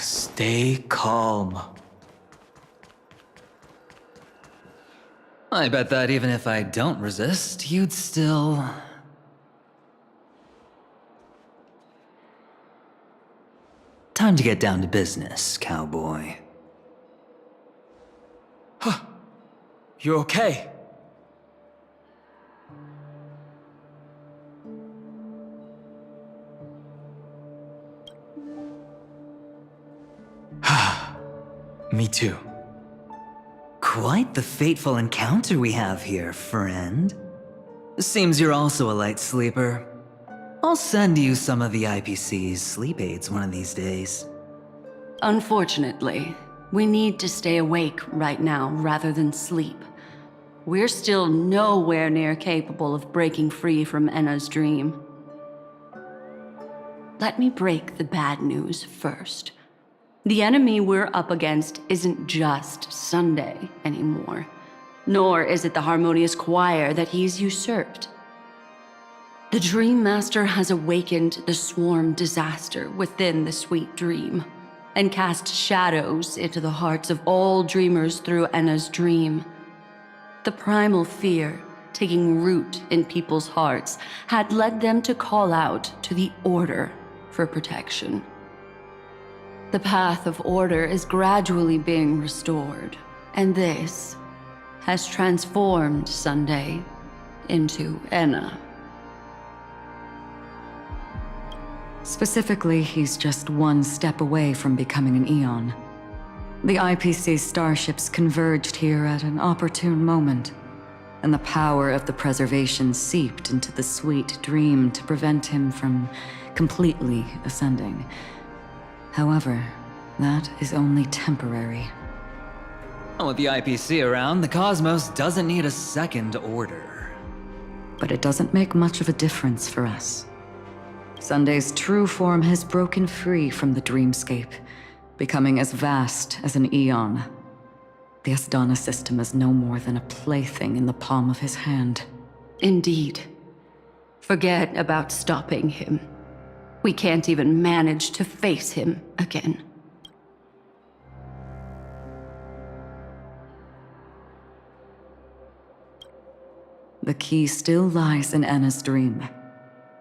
Stay calm. I bet that even if I don't resist, you'd still... Time to get down to business, cowboy. Huh. You okay? Me too. Quite the fateful encounter we have here, friend. Seems you're also a light sleeper. I'll send you some of the IPC's sleep aids one of these days. Unfortunately, we need to stay awake right now rather than sleep. We're still nowhere near capable of breaking free from Enna's dream. Let me break the bad news first. The enemy we're up against isn't just Sunday anymore, nor is it the harmonious choir that he's usurped. The Dream Master has awakened the swarm disaster within the sweet dream, and cast shadows into the hearts of all dreamers through Enna's dream. The primal fear taking root in people's hearts had led them to call out to the Order for protection. The path of order is gradually being restored, and this has transformed Sunday into Enna. Specifically, he's just one step away from becoming an Eon. The IPC's starships converged here at an opportune moment, and the power of the preservation seeped into the sweet dream to prevent him from completely ascending. However, that is only temporary. With the IPC around, the cosmos doesn't need a second order. But it doesn't make much of a difference for us. Sunday's true form has broken free from the dreamscape, becoming as vast as an eon. The Asdana system is no more than a plaything in the palm of his hand. Indeed. Forget about stopping him. We can't even manage to face him again. The key still lies in Anna's dream.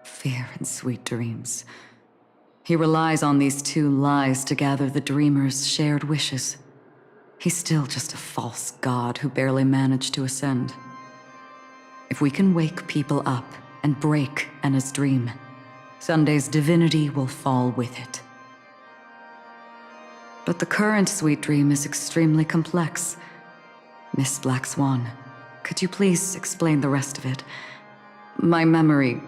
Fear and sweet dreams. He relies on these two lies to gather the dreamer's shared wishes. He's still just a false god who barely managed to ascend. If we can wake people up and break Anna's dream, Sunday's divinity will fall with it. But the current sweet dream is extremely complex. Miss Black Swan, could you please explain the rest of it? My memory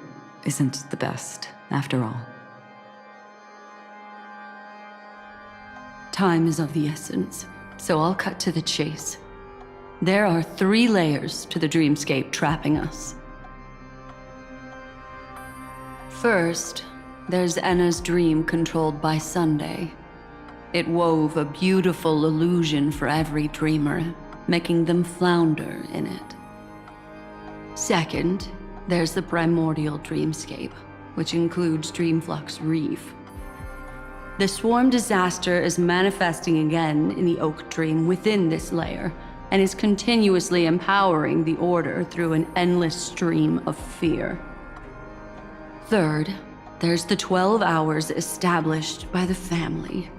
isn't the best, after all. Time is of the essence, so I'll cut to the chase. There are 3 layers to the dreamscape trapping us. First, there's Anna's dream controlled by Sunday. It wove a beautiful illusion for every dreamer, making them flounder in it. Second, there's the primordial dreamscape, which includes Dreamflux Reef. The swarm disaster is manifesting again in the Oak Dream within this layer, and is continuously empowering the Order through an endless stream of fear. Third, there's the 12 hours established by the family.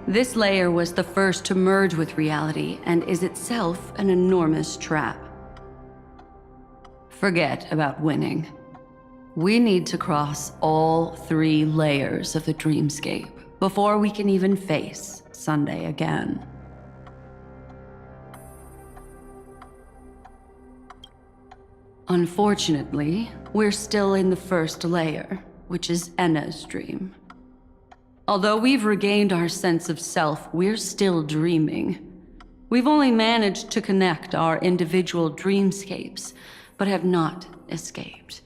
This layer was the first to merge with reality and is itself an enormous trap. Forget about winning. We need to cross all 3 layers of the dreamscape before we can even face Sunday again. Unfortunately, we're still in the first layer, which is Enna's dream. Although we've regained our sense of self, we're still dreaming. We've only managed to connect our individual dreamscapes, but have not escaped.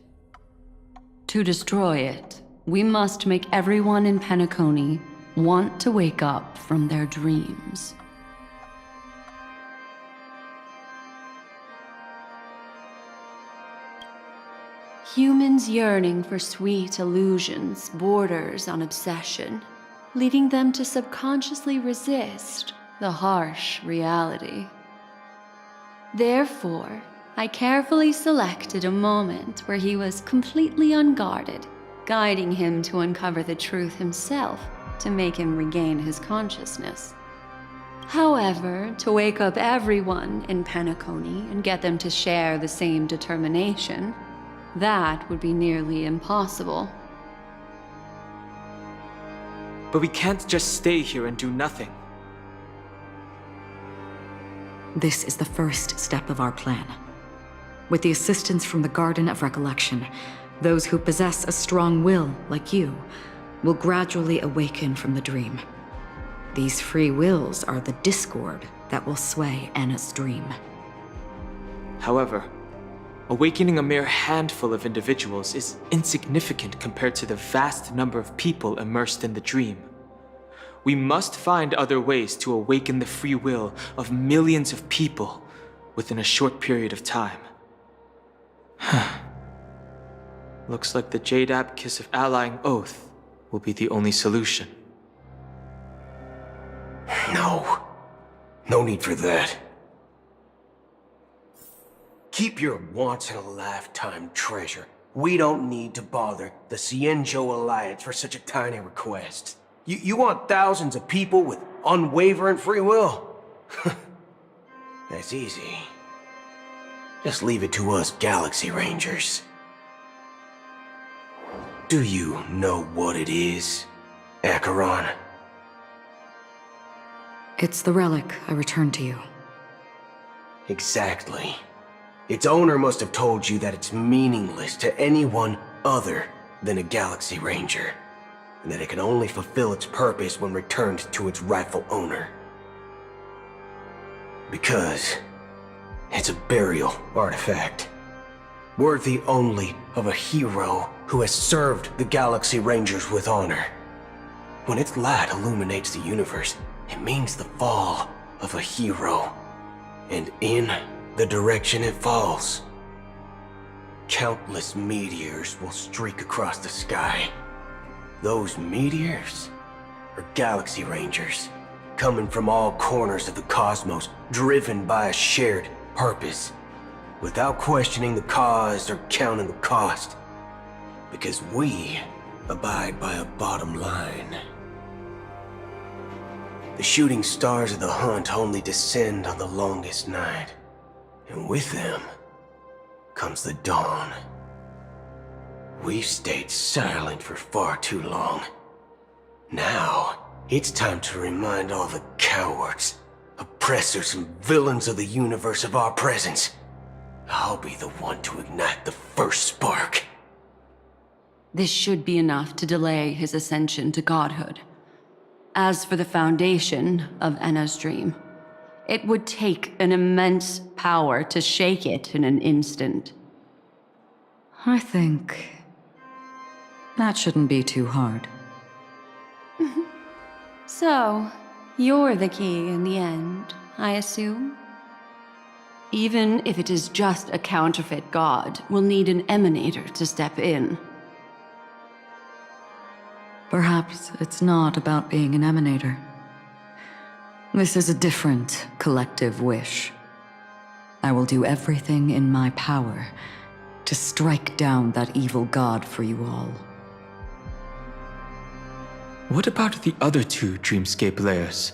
To destroy it, we must make everyone in Penacony want to wake up from their dreams. Humans yearning for sweet illusions borders on obsession, leading them to subconsciously resist the harsh reality. Therefore, I carefully selected a moment where he was completely unguarded, guiding him to uncover the truth himself to make him regain his consciousness. However, to wake up everyone in Penacony and get them to share the same determination, that would be nearly impossible. But we can't just stay here and do nothing. This is the first step of our plan. With the assistance from the Garden of Recollection, those who possess a strong will, like you, will gradually awaken from the dream. These free wills are the discord that will sway Anna's dream. However, awakening a mere handful of individuals is insignificant compared to the vast number of people immersed in the dream. We must find other ways to awaken the free will of millions of people within a short period of time. Looks like the Jade Kiss of Allying Oath will be the only solution. No need for that. Keep your once-in-a-lifetime treasure. We don't need to bother the Cienjo Alliance for such a tiny request. You want thousands of people with unwavering free will? That's easy. Just leave it to us Galaxy Rangers. Do you know what it is, Acheron? It's the relic I returned to you. Exactly. Its owner must have told you that it's meaningless to anyone other than a Galaxy Ranger. and that it can only fulfill its purpose when returned to its rightful owner. Because it's a burial artifact, worthy only of a hero who has served the Galaxy Rangers with honor. When its light illuminates the universe, it means the fall of a hero. And in the direction it falls, countless meteors will streak across the sky. Those meteors are Galaxy Rangers, coming from all corners of the cosmos, driven by a shared purpose, without questioning the cause or counting the cost, because we abide by a bottom line. The shooting stars of the hunt only descend on the longest night, and with them comes the dawn. We've stayed silent for far too long. Now, it's time to remind all the cowards, oppressors, and villains of the universe of our presence. I'll be the one to ignite the first spark. This should be enough to delay his ascension to godhood. As for the foundation of Enna's dream, it would take an immense power to shake it in an instant. I think that shouldn't be too hard. So, you're the key in the end, I assume? Even if it is just a counterfeit god, we'll need an emanator to step in. Perhaps it's not about being an emanator. This is a different collective wish. I will do everything in my power to strike down that evil god for you all. What about the other two dreamscape layers?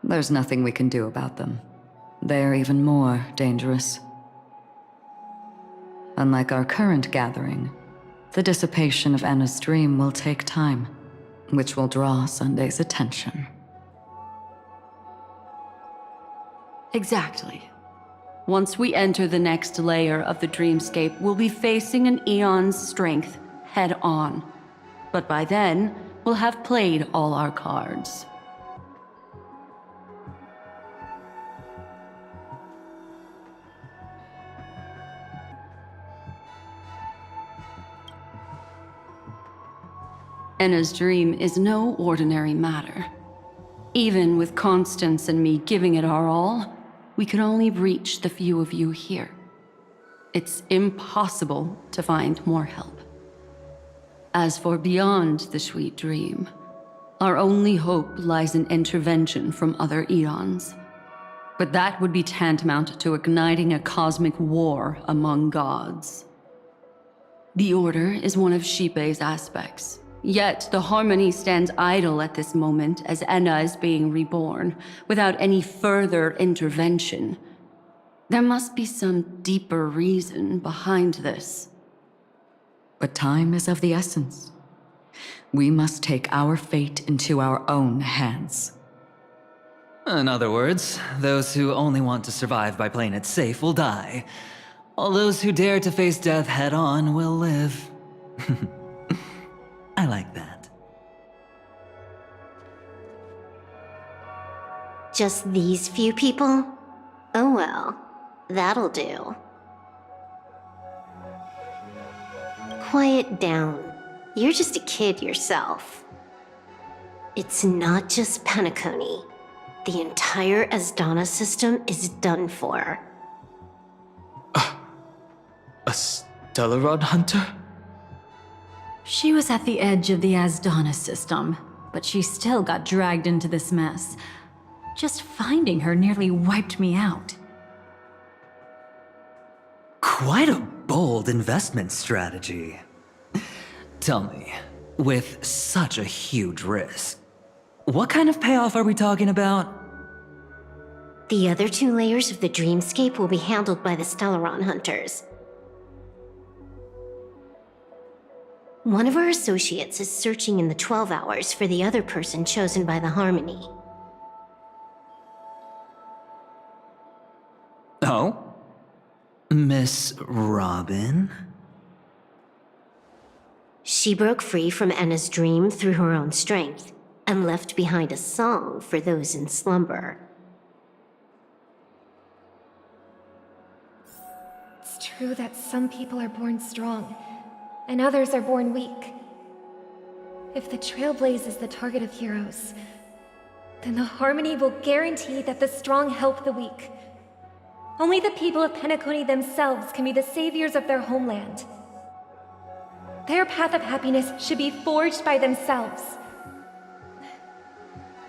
There's nothing we can do about them. They're even more dangerous. Unlike our current gathering, the dissipation of Anna's dream will take time, which will draw Sunday's attention. Exactly. Once we enter the next layer of the dreamscape, we'll be facing an eon's strength head on. But by then, we'll have played all our cards. Enna's dream is no ordinary matter. Even with Constance and me giving it our all, we can only reach the few of you here. It's impossible to find more help. As for beyond the sweet dream, our only hope lies in intervention from other eons. But that would be tantamount to igniting a cosmic war among gods. The Order is one of Xipe's aspects. Yet the Harmony stands idle at this moment as Enna is being reborn, without any further intervention. There must be some deeper reason behind this. But time is of the essence. We must take our fate into our own hands. In other words, those who only want to survive by playing it safe will die, while those who dare to face death head-on will live. I like that. Just these few people? Oh well, that'll do. Quiet down. You're just a kid yourself. It's not just Penacony. The entire Asdana system is done for. A Stellaron hunter? She was at the edge of the Asdana system, but she still got dragged into this mess. Just finding her nearly wiped me out. Quite a bold investment strategy. Tell me, with such a huge risk, what kind of payoff are we talking about? The other two layers of the dreamscape will be handled by the Stellaron hunters. One of our associates is searching in the 12 hours for the other person chosen by the Harmony. Oh? Miss Robin? She broke free from Enna's dream through her own strength, and left behind a song for those in slumber. It's true that some people are born strong, and others are born weak. If the Trailblaze is the target of heroes, then the Harmony will guarantee that the strong help the weak. Only the people of Penacony themselves can be the saviors of their homeland. Their path of happiness should be forged by themselves.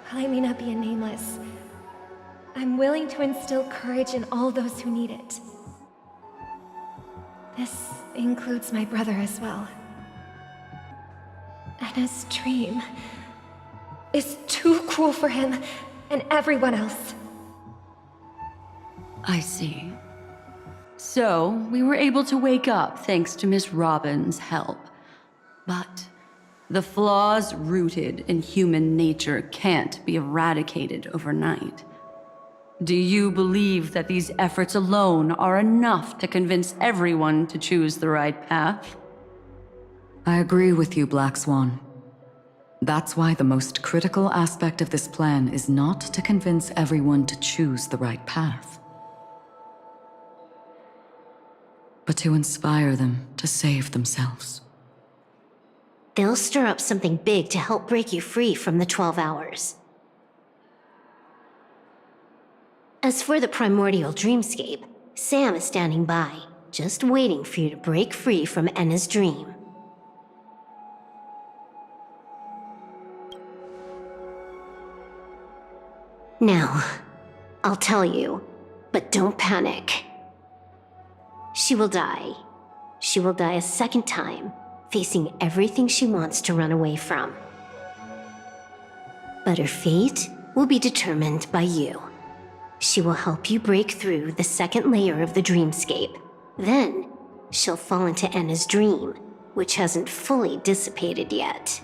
While I may not be a nameless, I'm willing to instill courage in all those who need it. This includes my brother as well. Anna's dream is too cruel for him and everyone else. I see. So, we were able to wake up thanks to Miss Robin's help. But the flaws rooted in human nature can't be eradicated overnight. Do you believe that these efforts alone are enough to convince everyone to choose the right path? I agree with you, Black Swan. That's why the most critical aspect of this plan is not to convince everyone to choose the right path, but to inspire them to save themselves. They'll stir up something big to help break you free from the 12 hours. As for the primordial dreamscape, Sam is standing by, just waiting for you to break free from Enna's dream. Now, I'll tell you, but don't panic. She will die. She will die a second time, facing everything she wants to run away from. But her fate will be determined by you. She will help you break through the second layer of the dreamscape. Then, she'll fall into Enna's dream, which hasn't fully dissipated yet.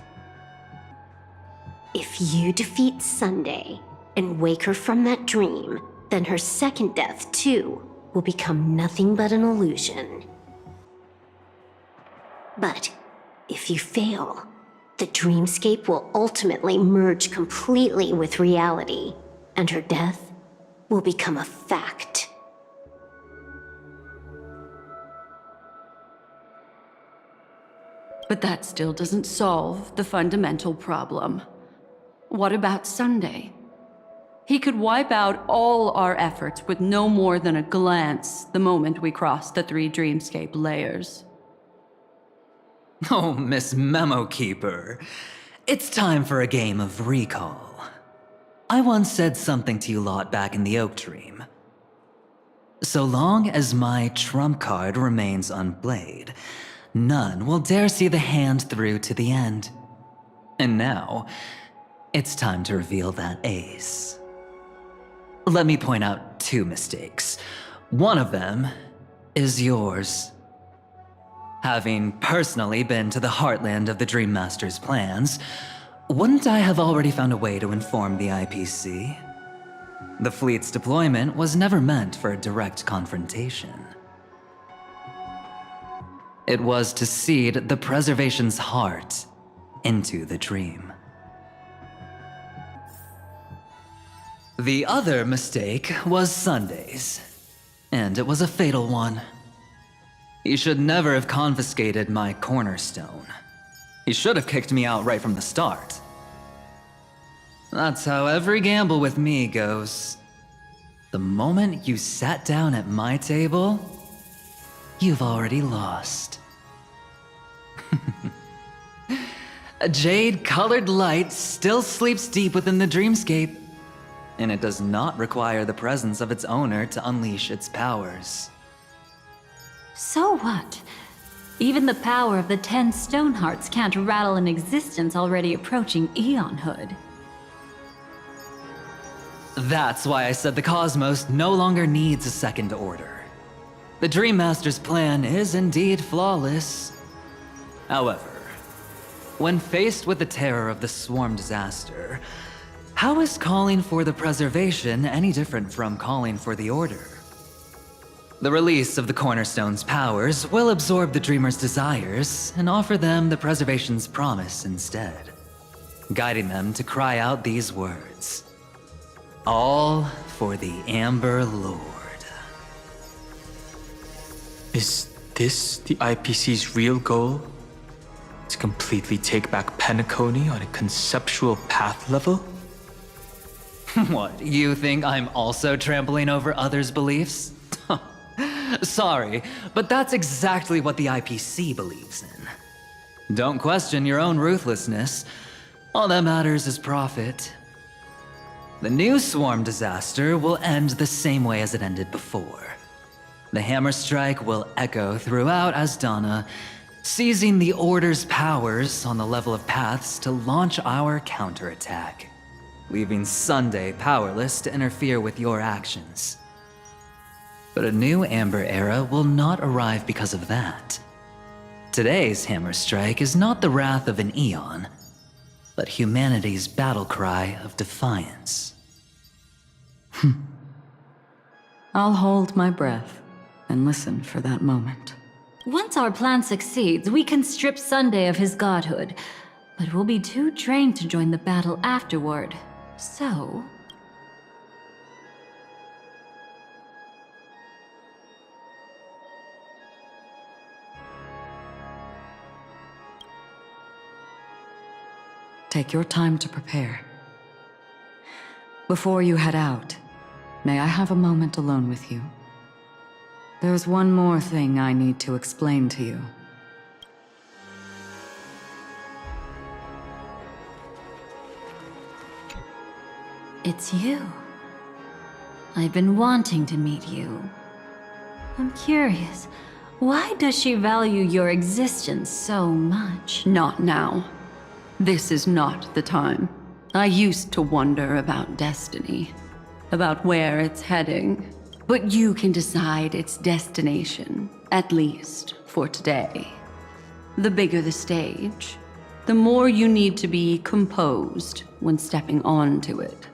If you defeat Sunday and wake her from that dream, then her second death, too, will become nothing but an illusion. But if you fail, the dreamscape will ultimately merge completely with reality, and her death will become a fact. But that still doesn't solve the fundamental problem. What about Sunday? He could wipe out all our efforts with no more than a glance the moment we cross the 3 dreamscape layers. Oh, Miss Memo Keeper. It's time for a game of recall. I once said something to you lot back in the Oak Dream. So long as my trump card remains unplayed, none will dare see the hand through to the end. And now, it's time to reveal that ace. Let me point out 2 mistakes. One of them is yours. Having personally been to the heartland of the Dream Master's plans, wouldn't I have already found a way to inform the IPC? The fleet's deployment was never meant for a direct confrontation. It was to seed the preservation's heart into the dream. The other mistake was Sunday's, and it was a fatal one. He should never have confiscated my cornerstone. He should have kicked me out right from the start. That's how every gamble with me goes. The moment you sat down at my table, you've already lost. A jade-colored light still sleeps deep within the dreamscape, and it does not require the presence of its owner to unleash its powers. So what? Even the power of the 10 Stonehearts can't rattle an existence already approaching eonhood. That's why I said the cosmos no longer needs a second order. The Dream Master's plan is indeed flawless. However, when faced with the terror of the swarm disaster, how is calling for the preservation any different from calling for the order? The release of the Cornerstone's powers will absorb the Dreamer's desires and offer them the Preservation's promise instead, guiding them to cry out these words. All for the Amber Lord. Is this the IPC's real goal? To completely take back Penacony on a conceptual path level? What, you think I'm also trampling over others' beliefs? Sorry, but that's exactly what the IPC believes in. Don't question your own ruthlessness. All that matters is profit. The new swarm disaster will end the same way as it ended before. The hammer strike will echo throughout Asdana, seizing the Order's powers on the level of paths to launch our counterattack, leaving Sunday powerless to interfere with your actions. But a new Amber Era will not arrive because of that. Today's hammer strike is not the wrath of an eon, but humanity's battle cry of defiance. I'll hold my breath and listen for that moment. Once our plan succeeds, we can strip Sunday of his godhood, but we'll be too drained to join the battle afterward. So... Take your time to prepare. Before you head out, may I have a moment alone with you? There's one more thing I need to explain to you. It's you. I've been wanting to meet you. I'm curious, why does she value your existence so much? Not now. This is not the time. I used to wonder about destiny, about where it's heading. But you can decide its destination, at least for today. The bigger the stage, the more you need to be composed when stepping onto it.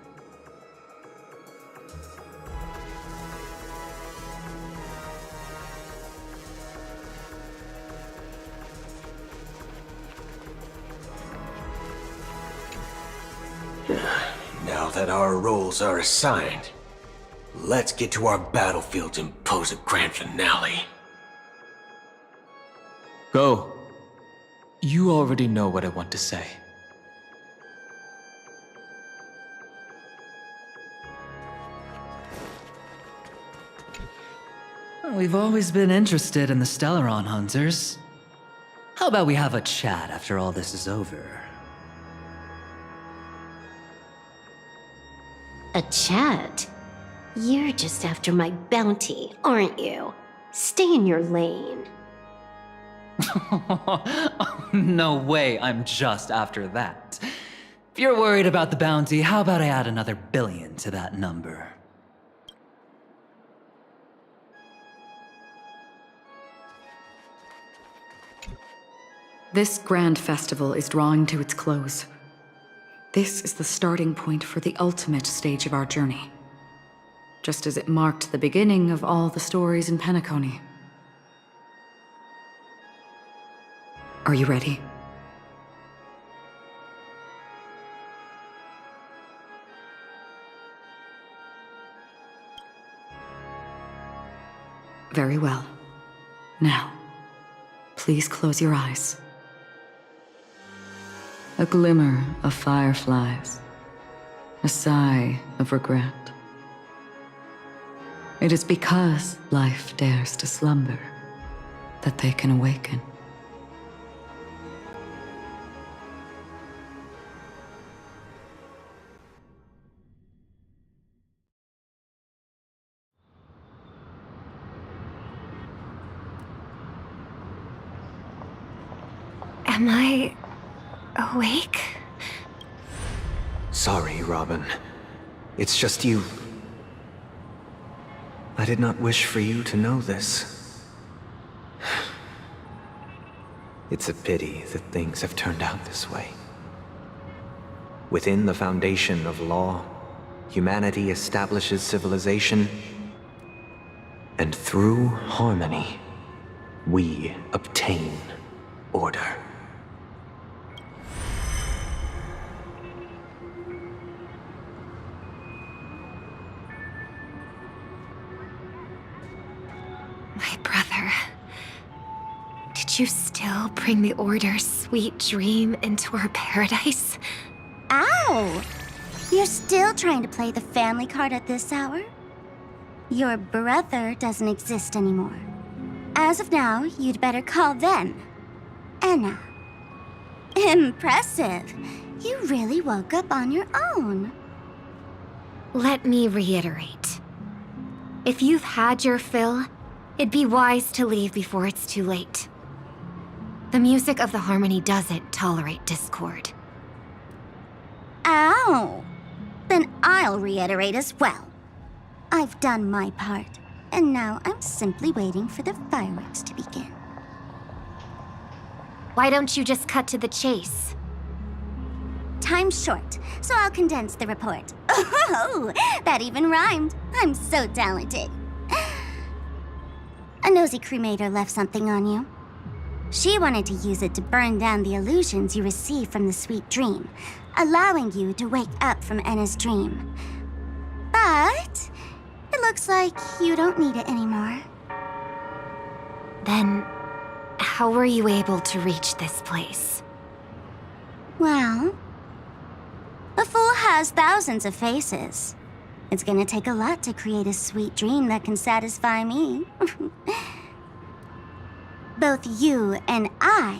Now that our roles are assigned, let's get to our battlefields and pose a grand finale. Go. You already know what I want to say. We've always been interested in the Stellaron Hunters. How about we have a chat after all this is over? A chat? You're just after my bounty, aren't you? Stay in your lane. No way, I'm just after that. If you're worried about the bounty, how about I add another billion to that number? This grand festival is drawing to its close. This is the starting point for the ultimate stage of our journey, just as it marked the beginning of all the stories in Penacony. Are you ready? Very well. Now, please close your eyes. A glimmer of fireflies, a sigh of regret. It is because life dares to slumber that they can awaken. Am I awake? Sorry, Robin. It's just you. I did not wish for you to know this. It's a pity that things have turned out this way. Within the foundation of law, humanity establishes civilization, And through harmony, we obtain order. My brother. Did you still bring the Order's sweet dream into our paradise? Ow! You're still trying to play the family card at this hour? Your brother doesn't exist anymore. As of now, you'd better call them Anna. Impressive. You really woke up on your own. Let me reiterate. If you've had your fill, it'd be wise to leave before it's too late. The music of the Harmony doesn't tolerate discord. Ow! Then I'll reiterate as well. I've done my part, and now I'm simply waiting for the fireworks to begin. Why don't you just cut to the chase? Time's short, so I'll condense the report. Oh, that even rhymed. I'm so talented. A nosy cremator left something on you. She wanted to use it to burn down the illusions you received from the sweet dream, allowing you to wake up from Enna's dream. But it looks like you don't need it anymore. Then, how were you able to reach this place? Well, a fool has thousands of faces. It's gonna take a lot to create a sweet dream that can satisfy me. Both you and I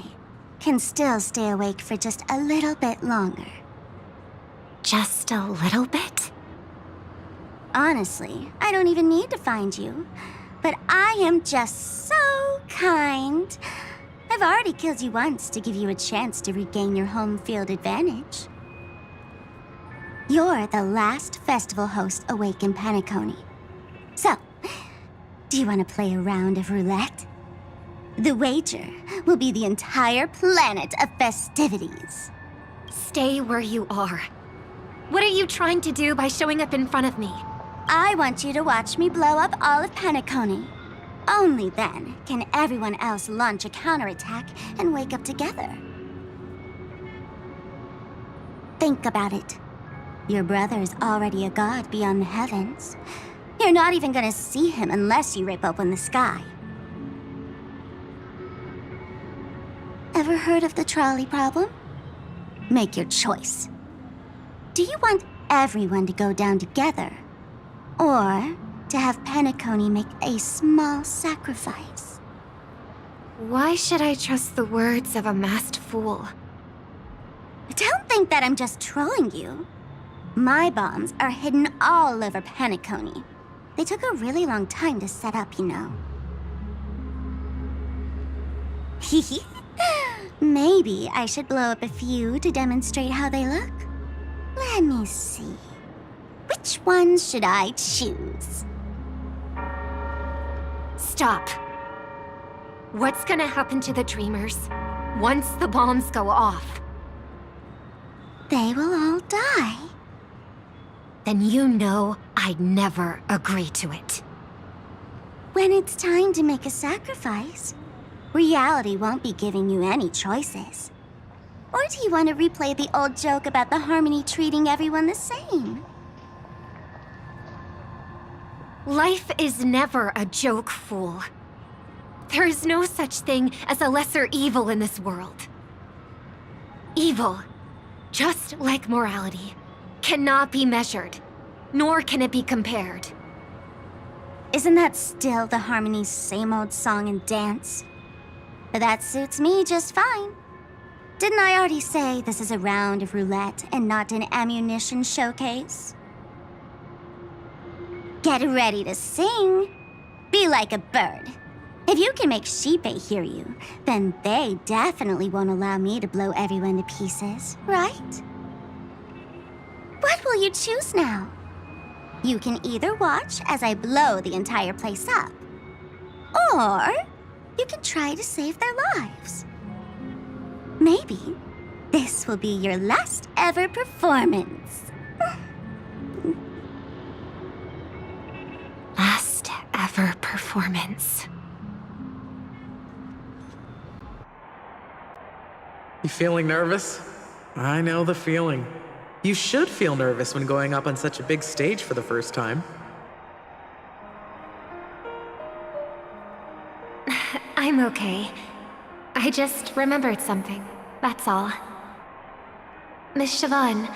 can still stay awake for just a little bit longer. Just a little bit? Honestly, I don't even need to find you. But I am just so kind. I've already killed you once to give you a chance to regain your home field advantage. You're the last festival host awake in Penacony. So, do you want to play a round of roulette? The wager will be the entire planet of festivities. Stay where you are. What are you trying to do by showing up in front of me? I want you to watch me blow up all of Penacony. Only then can everyone else launch a counterattack and wake up together. Think about it. Your brother is already a god beyond the heavens. You're not even gonna see him unless you rip open the sky. Ever heard of the trolley problem? Make your choice. Do you want everyone to go down together? Or to have Penacony make a small sacrifice? Why should I trust the words of a masked fool? Don't think that I'm just trolling you. My bombs are hidden all over Penacony. They took a really long time to set up, you know. Maybe I should blow up a few to demonstrate how they look. Let me see. Which ones should I choose? Stop. What's gonna happen to the Dreamers once the bombs go off? They will all die. Then you know I'd never agree to it. When it's time to make a sacrifice, reality won't be giving you any choices. Or do you want to replay the old joke about the Harmony treating everyone the same? Life is never a joke, fool. There is no such thing as a lesser evil in this world. Evil, just like morality, cannot be measured, nor can it be compared. Isn't that still the Harmony's same old song and dance? But that suits me just fine. Didn't I already say this is a round of roulette and not an ammunition showcase? Get ready to sing. Be like a bird. If you can make Sheepei hear you, then they definitely won't allow me to blow everyone to pieces, right? What will you choose now? You can either watch as I blow the entire place up, or you can try to save their lives. Maybe this will be your last ever performance. Last ever. for performance. You feeling nervous? I know the feeling. You should feel nervous when going up on such a big stage for the first time. I'm okay. I just remembered something, that's all. Miss Siobhan,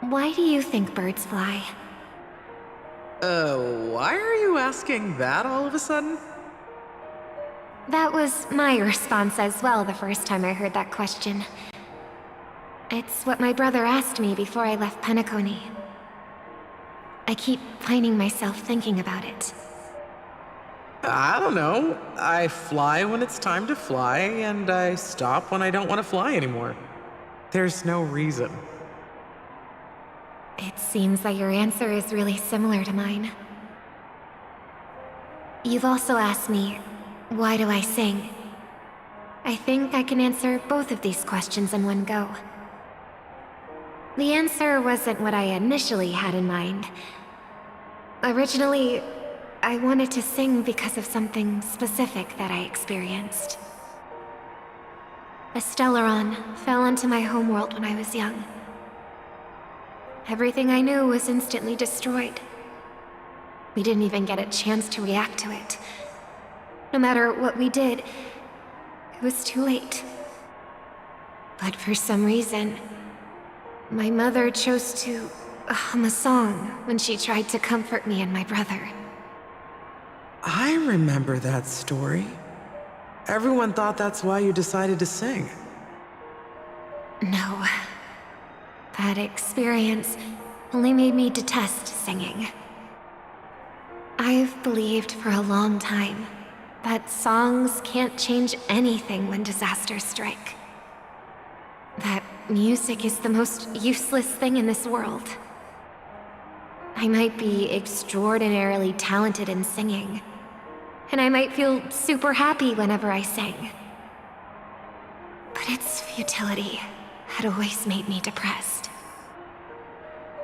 why do you think birds fly? Why are you asking that all of a sudden? That was my response as well the first time I heard that question. It's what my brother asked me before I left Penacony. I keep finding myself thinking about it. I don't know. I fly when it's time to fly, and I stop when I don't want to fly anymore. There's no reason. It seems that your answer is really similar to mine. You've also asked me, why do I sing? I think I can answer both of these questions in one go. The answer wasn't what I initially had in mind. Originally, I wanted to sing because of something specific that I experienced. A Stellaron fell into my homeworld when I was young. Everything I knew was instantly destroyed. We didn't even get a chance to react to it. No matter what we did, it was too late. But for some reason, my mother chose to hum a song when she tried to comfort me and my brother. I remember that story. Everyone thought that's why you decided to sing. No. That experience only made me detest singing. I've believed for a long time that songs can't change anything when disasters strike. That music is the most useless thing in this world. I might be extraordinarily talented in singing, and I might feel super happy whenever I sing. But its futility had always made me depressed.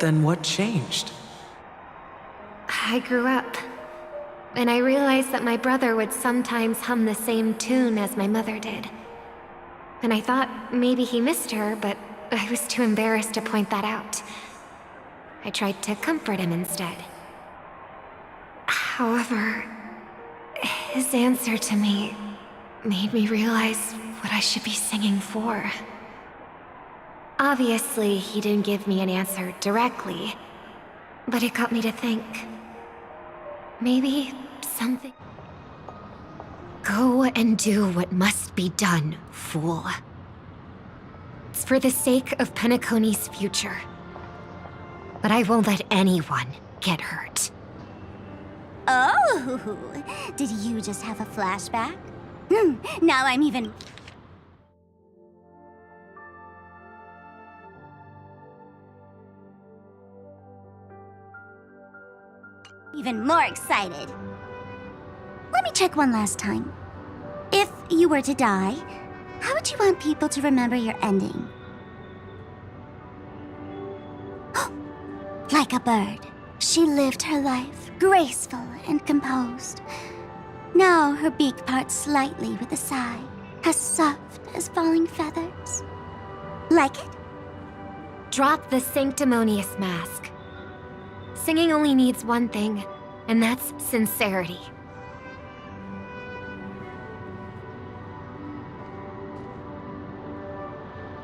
Then what changed? I grew up, and I realized that my brother would sometimes hum the same tune as my mother did. And I thought maybe he missed her, but I was too embarrassed to point that out. I tried to comfort him instead. However, his answer to me made me realize what I should be singing for. Obviously, he didn't give me an answer directly, but it got me to think. Maybe something... Go and do what must be done, fool. It's for the sake of Penacony's future. But I won't let anyone get hurt. Oh, did you just have a flashback? Now I'm even more excited. Let me check one last time. If you were to die, how would you want people to remember your ending? Like a bird, she lived her life, graceful and composed. Now her beak parts slightly with a sigh, as soft as falling feathers. Like it? Drop the sanctimonious mask. Singing only needs one thing, and that's sincerity.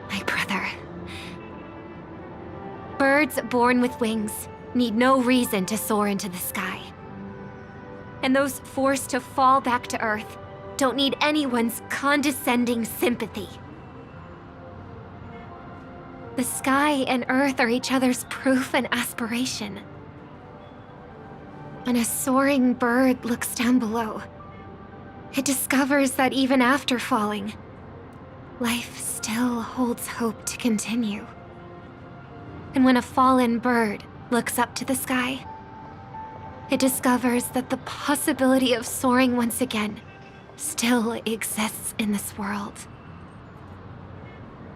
My brother. Birds born with wings need no reason to soar into the sky. And those forced to fall back to Earth don't need anyone's condescending sympathy. The sky and Earth are each other's proof and aspiration. When a soaring bird looks down below, it discovers that even after falling, life still holds hope to continue. And when a fallen bird looks up to the sky, it discovers that the possibility of soaring once again still exists in this world.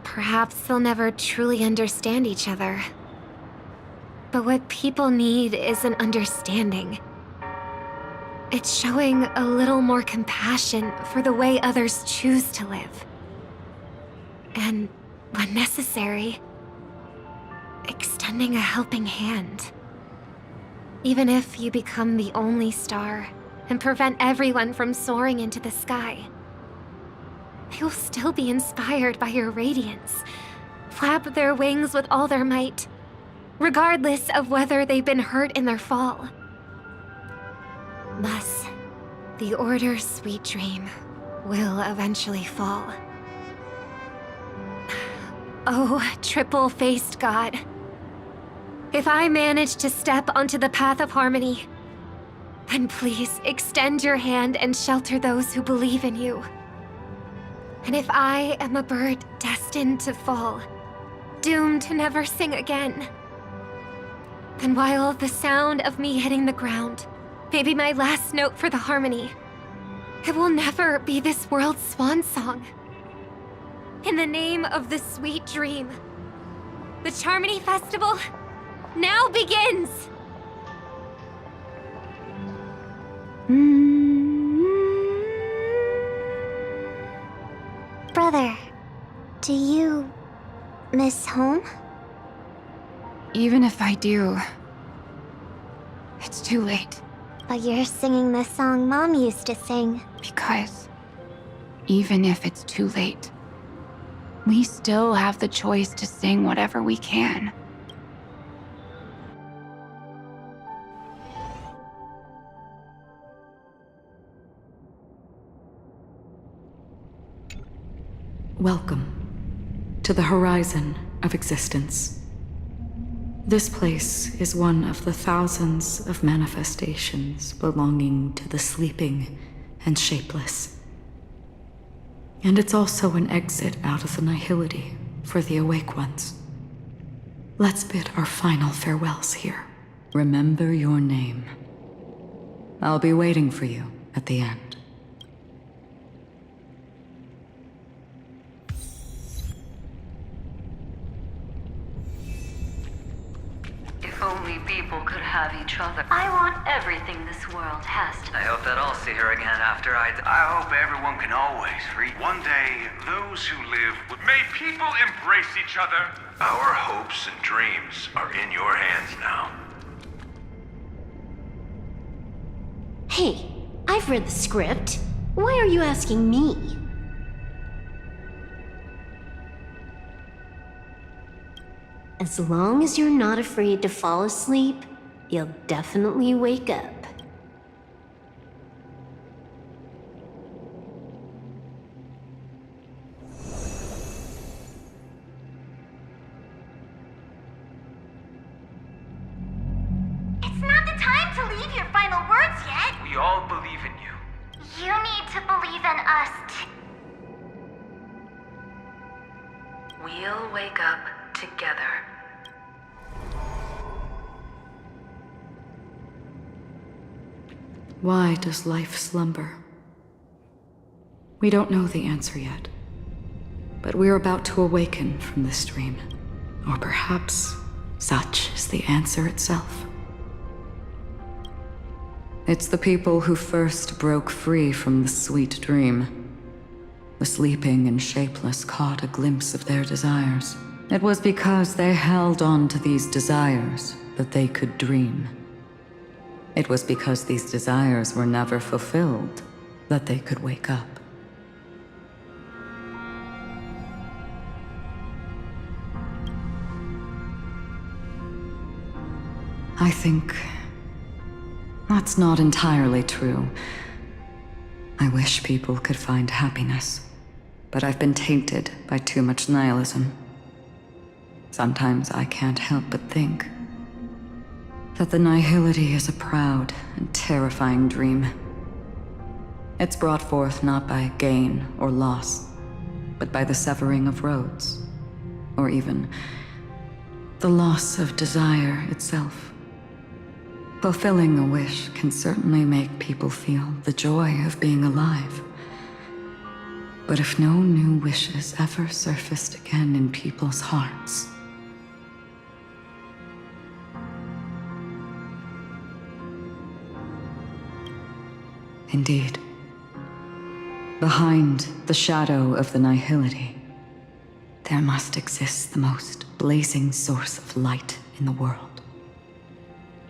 Perhaps they'll never truly understand each other. But what people need is an understanding. It's showing a little more compassion for the way others choose to live. And, when necessary, extending a helping hand. Even if you become the only star and prevent everyone from soaring into the sky, they will still be inspired by your radiance, flap their wings with all their might, regardless of whether they've been hurt in their fall. Thus, the Order's sweet dream will eventually fall. Oh, triple-faced God. If I manage to step onto the path of harmony, then please extend your hand and shelter those who believe in you. And if I am a bird destined to fall, doomed to never sing again, then while the sound of me hitting the ground may be my last note for the harmony, it will never be this world's swan song. In the name of the sweet dream, the Charmony Festival now begins! Brother, do you miss home? Even if I do, it's too late. But you're singing the song Mom used to sing. Because even if it's too late, we still have the choice to sing whatever we can. Welcome to the horizon of existence. This place is one of the thousands of manifestations belonging to the sleeping and shapeless. And it's also an exit out of the nihility for the awake ones. Let's bid our final farewells here. Remember your name. I'll be waiting for you at the end. If only people could have each other. I want everything this world has to. I hope that I'll see her again after I die. I hope everyone can always read. One day, those who live would... May people embrace each other. Our hopes and dreams are in your hands now. Hey, I've read the script. Why are you asking me? As long as you're not afraid to fall asleep, you'll definitely wake up. It's not the time to leave your final words yet. We all believe in you. You need to believe in us. We'll wake up together. Why does life slumber? We don't know the answer yet, but we're about to awaken from this dream. Or perhaps such is the answer itself. It's the people who first broke free from the sweet dream. The sleeping and shapeless caught a glimpse of their desires. It was because they held on to these desires that they could dream. It was because these desires were never fulfilled that they could wake up. I think that's not entirely true. I wish people could find happiness, but I've been tainted by too much nihilism. Sometimes I can't help but think that the nihility is a proud and terrifying dream. It's brought forth not by gain or loss, but by the severing of roads, or even the loss of desire itself. Fulfilling a wish can certainly make people feel the joy of being alive. But if no new wishes ever surfaced again in people's hearts, Indeed. Behind the shadow of the nihility, there must exist the most blazing source of light in the world.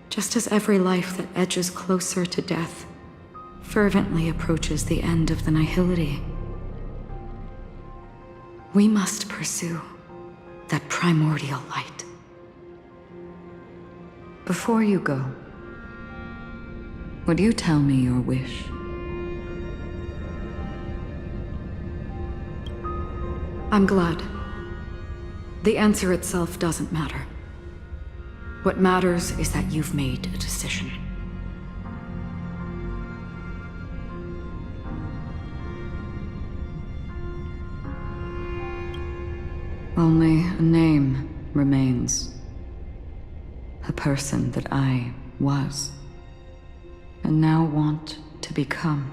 Just as every life that edges closer to death fervently approaches the end of the nihility, we must pursue that primordial light. Before you go, would you tell me your wish? I'm glad. The answer itself doesn't matter. What matters is that you've made a decision. Only a name remains. A person that I was, and now want to become.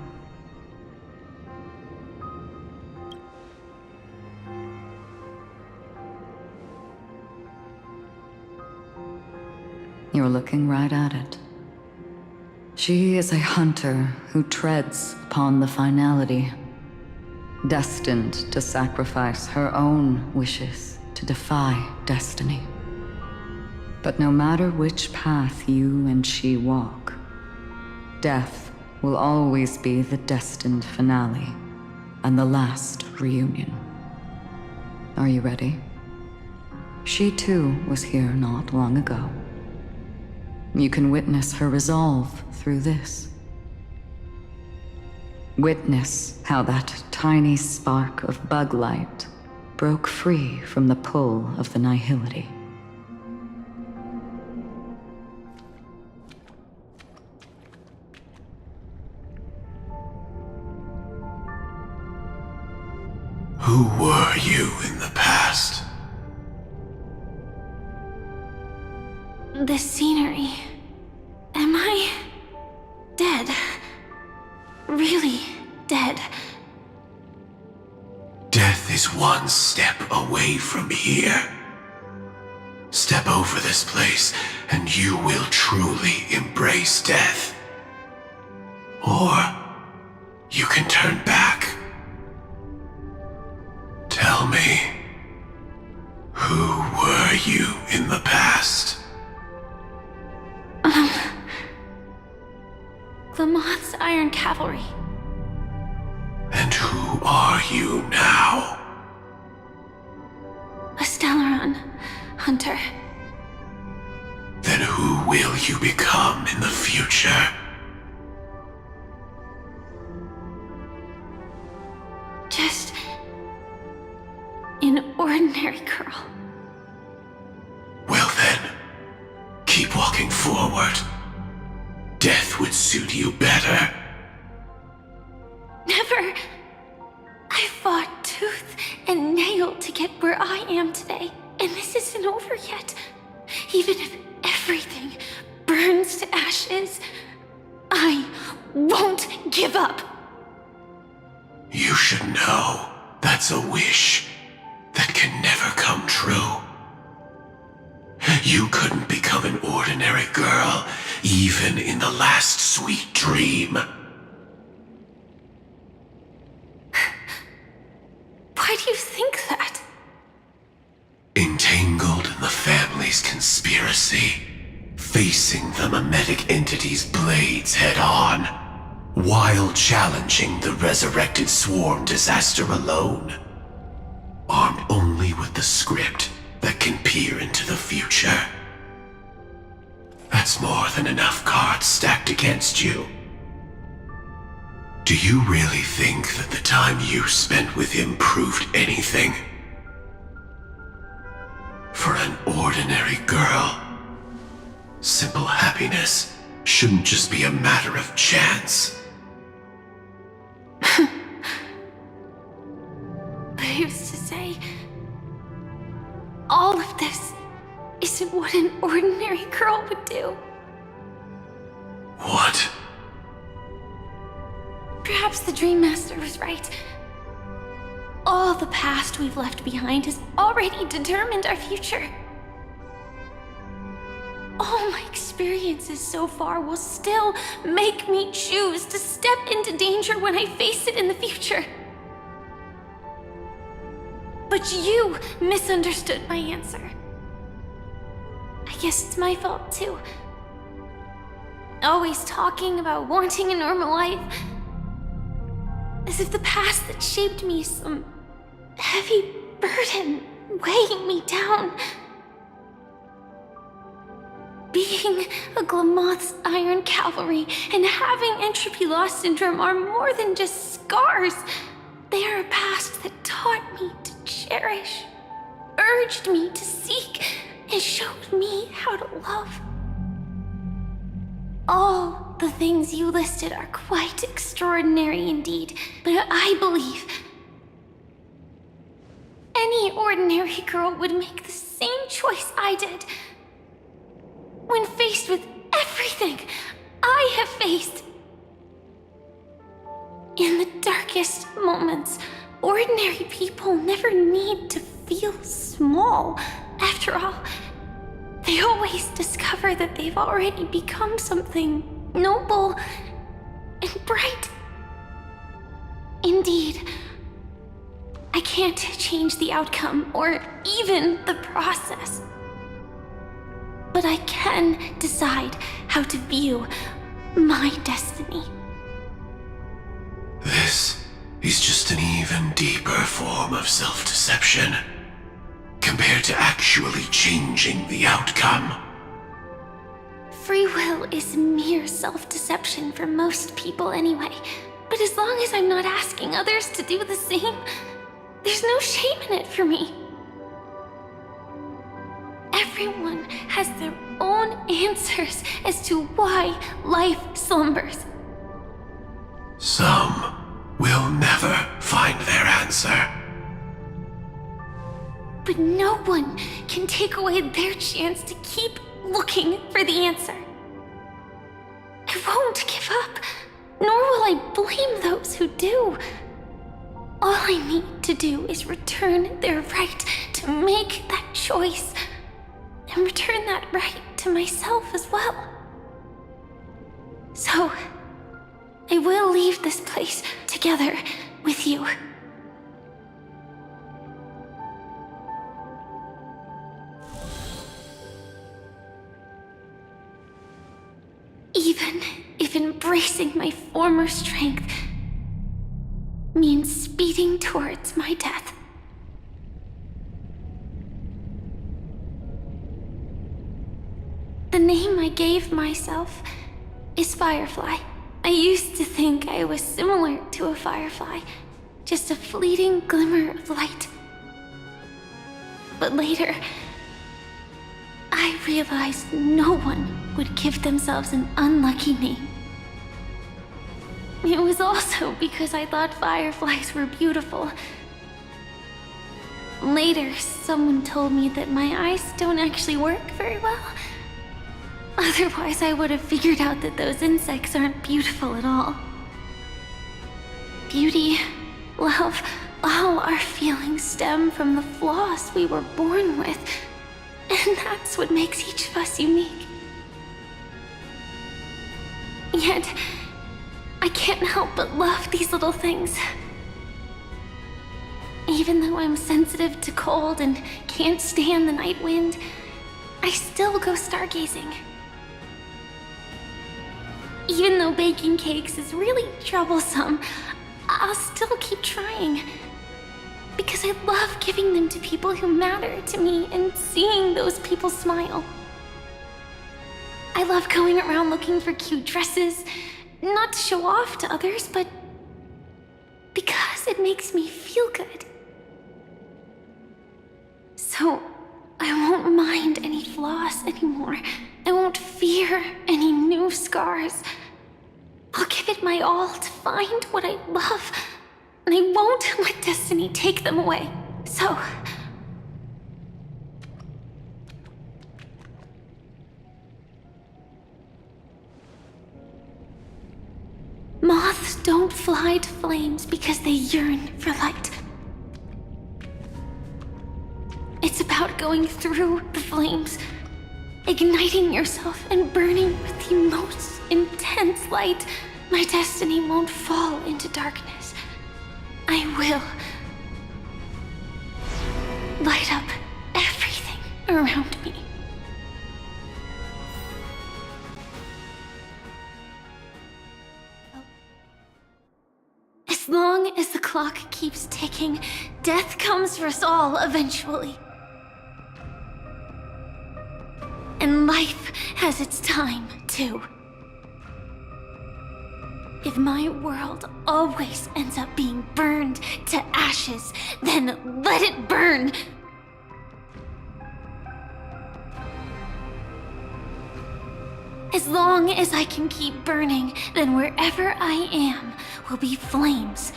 You're looking right at it. She is a hunter who treads upon the finality, destined to sacrifice her own wishes to defy destiny. But no matter which path you and she walk, death will always be the destined finale and the last reunion. Are you ready? She too was here not long ago. You can witness her resolve through this. Witness how that tiny spark of bug light broke free from the pull of the nihility. Who were you in the past? The scenery. Am I dead? Really dead? Death is one step away from here. Step over this place, and you will truly embrace death. Or you can turn back. Tell me, who were you in the past? The Moth's Iron Cavalry. And who are you now? A Stellaron hunter. Then who will you become in the future? Just an ordinary girl. Well then, keep walking forward. Death would suit you better. Never. I fought tooth and nail to get where I am today, and this isn't over yet. Even if everything burns to ashes, I won't give up. You should know that's a wish that can never come true. You couldn't become an ordinary girl, even in the last sweet dream. Why do you think that? Entangled in the family's conspiracy, facing the mimetic entity's blades head-on, while challenging the resurrected swarm disaster alone. Armed only with the script that can peer into the future. That's more than enough cards stacked against you. Do you really think that the time you spent with him proved anything? For an ordinary girl, simple happiness shouldn't just be a matter of chance. I used to say, all of this isn't what an ordinary girl would do. What? Perhaps the Dream Master was right. All the past we've left behind has already determined our future. all my experiences so far will still make me choose to step into danger when I face it in the future. But you misunderstood my answer. I guess it's my fault too. Always talking about wanting a normal life. As if the past that shaped me is some heavy burden weighing me down. Being a Glamoth's Iron Cavalry and having entropy loss syndrome are more than just scars. They are a past that taught me to cherish, urged me to seek, and showed me how to love. All the things you listed are quite extraordinary indeed, but I believe any ordinary girl would make the same choice I did. When faced with everything I have faced. In the darkest moments, ordinary people never need to feel small. After all, they always discover that they've already become something noble and bright. Indeed, I can't change the outcome or even the process. But I can decide how to view my destiny. This is just an even deeper form of self-deception, compared to actually changing the outcome. Free will is mere self-deception for most people anyway. But as long as I'm not asking others to do the same, there's no shame in it for me. Everyone has their own answers as to why life slumbers. Some will never find their answer. But no one can take away their chance to keep looking for the answer. I won't give up, nor will I blame those who do. All I need to do is return their right to make that choice, and return that right to myself as well. So, I will leave this place together with you. Even if embracing my former strength means speeding towards my death. The name I gave myself is Firefly. I used to think I was similar to a firefly, just a fleeting glimmer of light. But later, I realized no one would give themselves an unlucky name. It was also because I thought fireflies were beautiful. Later, someone told me that my eyes don't actually work very well. Otherwise, I would have figured out that those insects aren't beautiful at all. Beauty, love, all our feelings stem from the flaws we were born with. And that's what makes each of us unique. Yet, I can't help but love these little things. Even though I'm sensitive to cold and can't stand the night wind, I still go stargazing. Even though baking cakes is really troublesome, I'll still keep trying. Because I love giving them to people who matter to me and seeing those people smile. I love going around looking for cute dresses, not to show off to others, but because it makes me feel good. So, I won't mind any flaws anymore. I won't fear any new scars. I'll give it my all to find what I love, and I won't let destiny take them away. So, moths don't fly to flames because they yearn for light. It's about going through the flames, igniting yourself and burning with the most intense light, my destiny won't fall into darkness. I will light up everything around me. As long as the clock keeps ticking, death comes for us all eventually. And life has its time, too. If my world always ends up being burned to ashes, then let it burn! As long as I can keep burning, then wherever I am will be flames,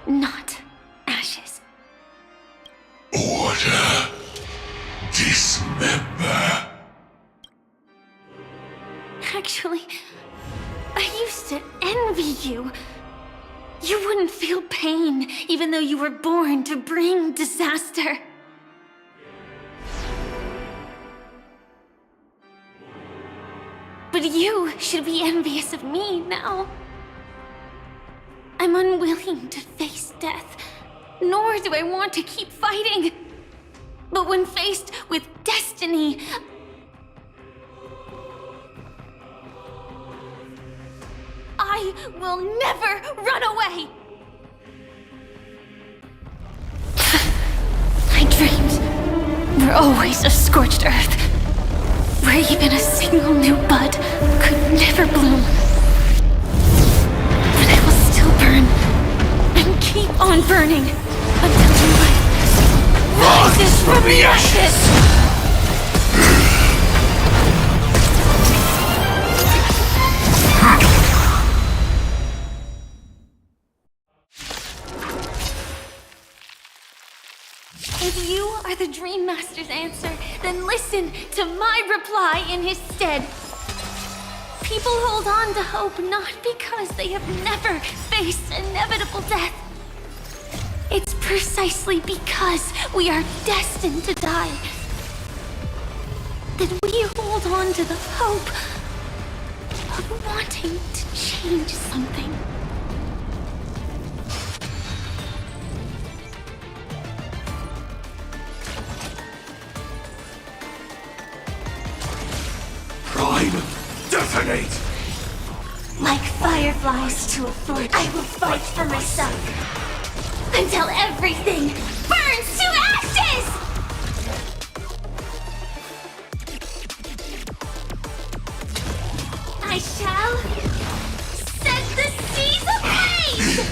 not ashes. Order. Dismember. Actually, I used to envy you. You wouldn't feel pain, even though you were born to bring disaster. But you should be envious of me now. I'm unwilling to face death, nor do I want to keep fighting. But when faced with destiny, I will never run away! My dreams were always a scorched earth, where even a single new bud could never bloom. But I will still burn, and keep on burning, until life rises from the ashes! If you are the Dream Master's answer, then listen to my reply in his stead. People hold on to hope not because they have never faced inevitable death. It's precisely because we are destined to die that we hold on to the hope of wanting to change something. Detonate! Like fireflies to a flame, I will fight for myself until everything burns to ashes! I shall set the seas ablaze!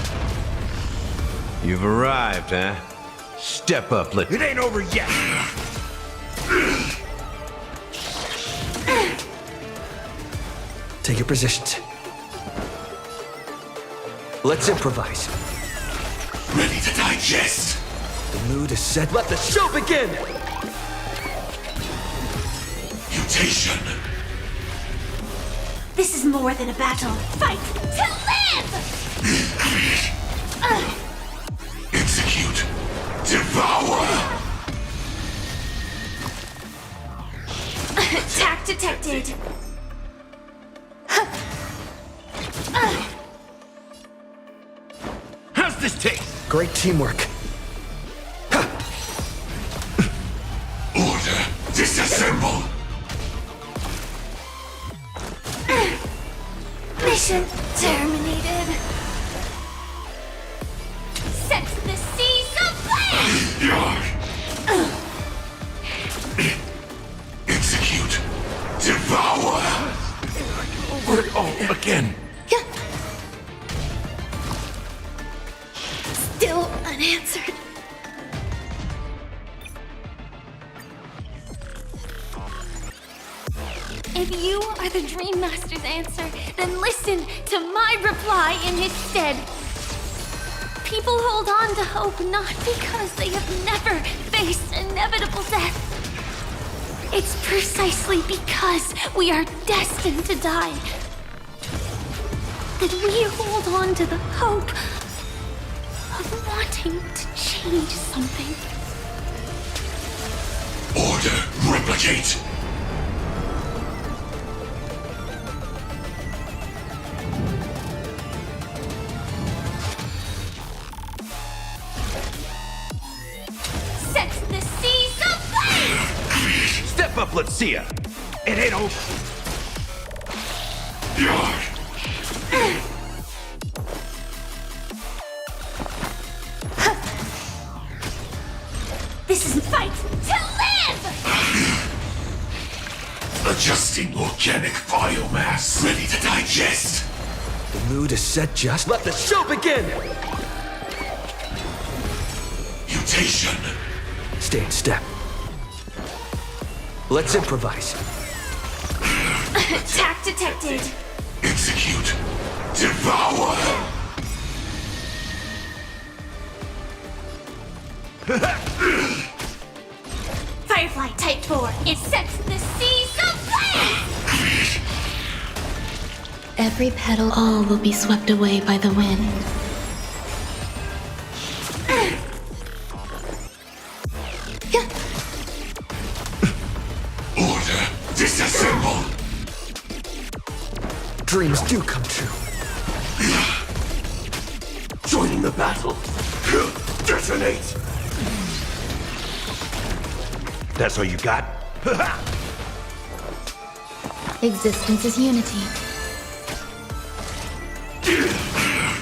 You've arrived, huh? Step up, let— It ain't over yet! Take your positions. Let's improvise. Ready to digest. The mood is set. Let the show begin! Mutation. This is more than a battle. Fight to live! Execute. Devour. Attack detected. How's this taste? Great teamwork. Order. Disassemble. Mission terminated. Set the seas ablaze! Execute. Devour. Oh, again. Still unanswered. If you are the Dream Master's answer, then listen to my reply in his stead. People hold on to hope not because they have never faced inevitable death. It's precisely because we are destined to die that we hold on to the hope of wanting to change something. Order. Replicate. up, let's see ya! It ain't over! This is fight to live! Adjusting organic biomass, ready to digest. The mood is set just. Let the show begin! Mutation. Stay in step. Let's improvise. Attack detected. Execute. Devour. Firefly Type 4 is set to the seas of blaze! Every petal, all will be swept away by the wind. Order. Disassemble. Dreams do come true. Joining the battle. Detonate. That's all you got? Existence is unity.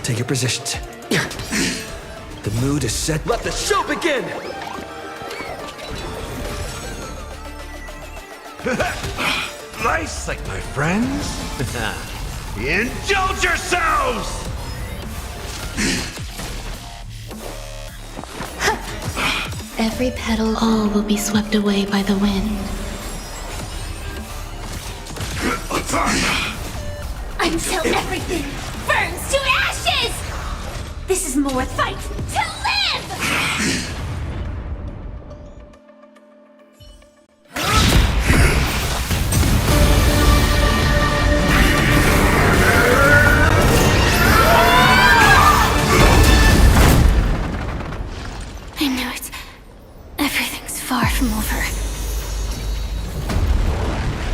Take your positions. The mood is set. Let the show begin! Nice, like my friends. Indulge yourselves! Every petal, all will be swept away by the wind. Until everything burns to ashes! This is more fight to live! I knew it. Everything's far from over.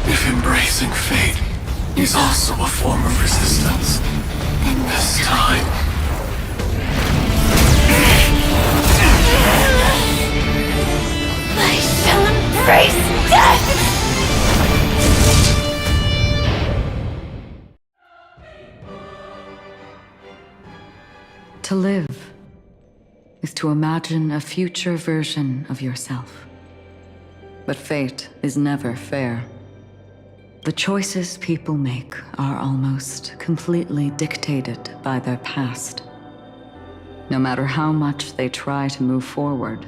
If embracing fate is also a form of resistance, Then this time. I shall embrace death! To live is to imagine a future version of yourself. But fate is never fair. The choices people make are almost completely dictated by their past. No matter how much they try to move forward,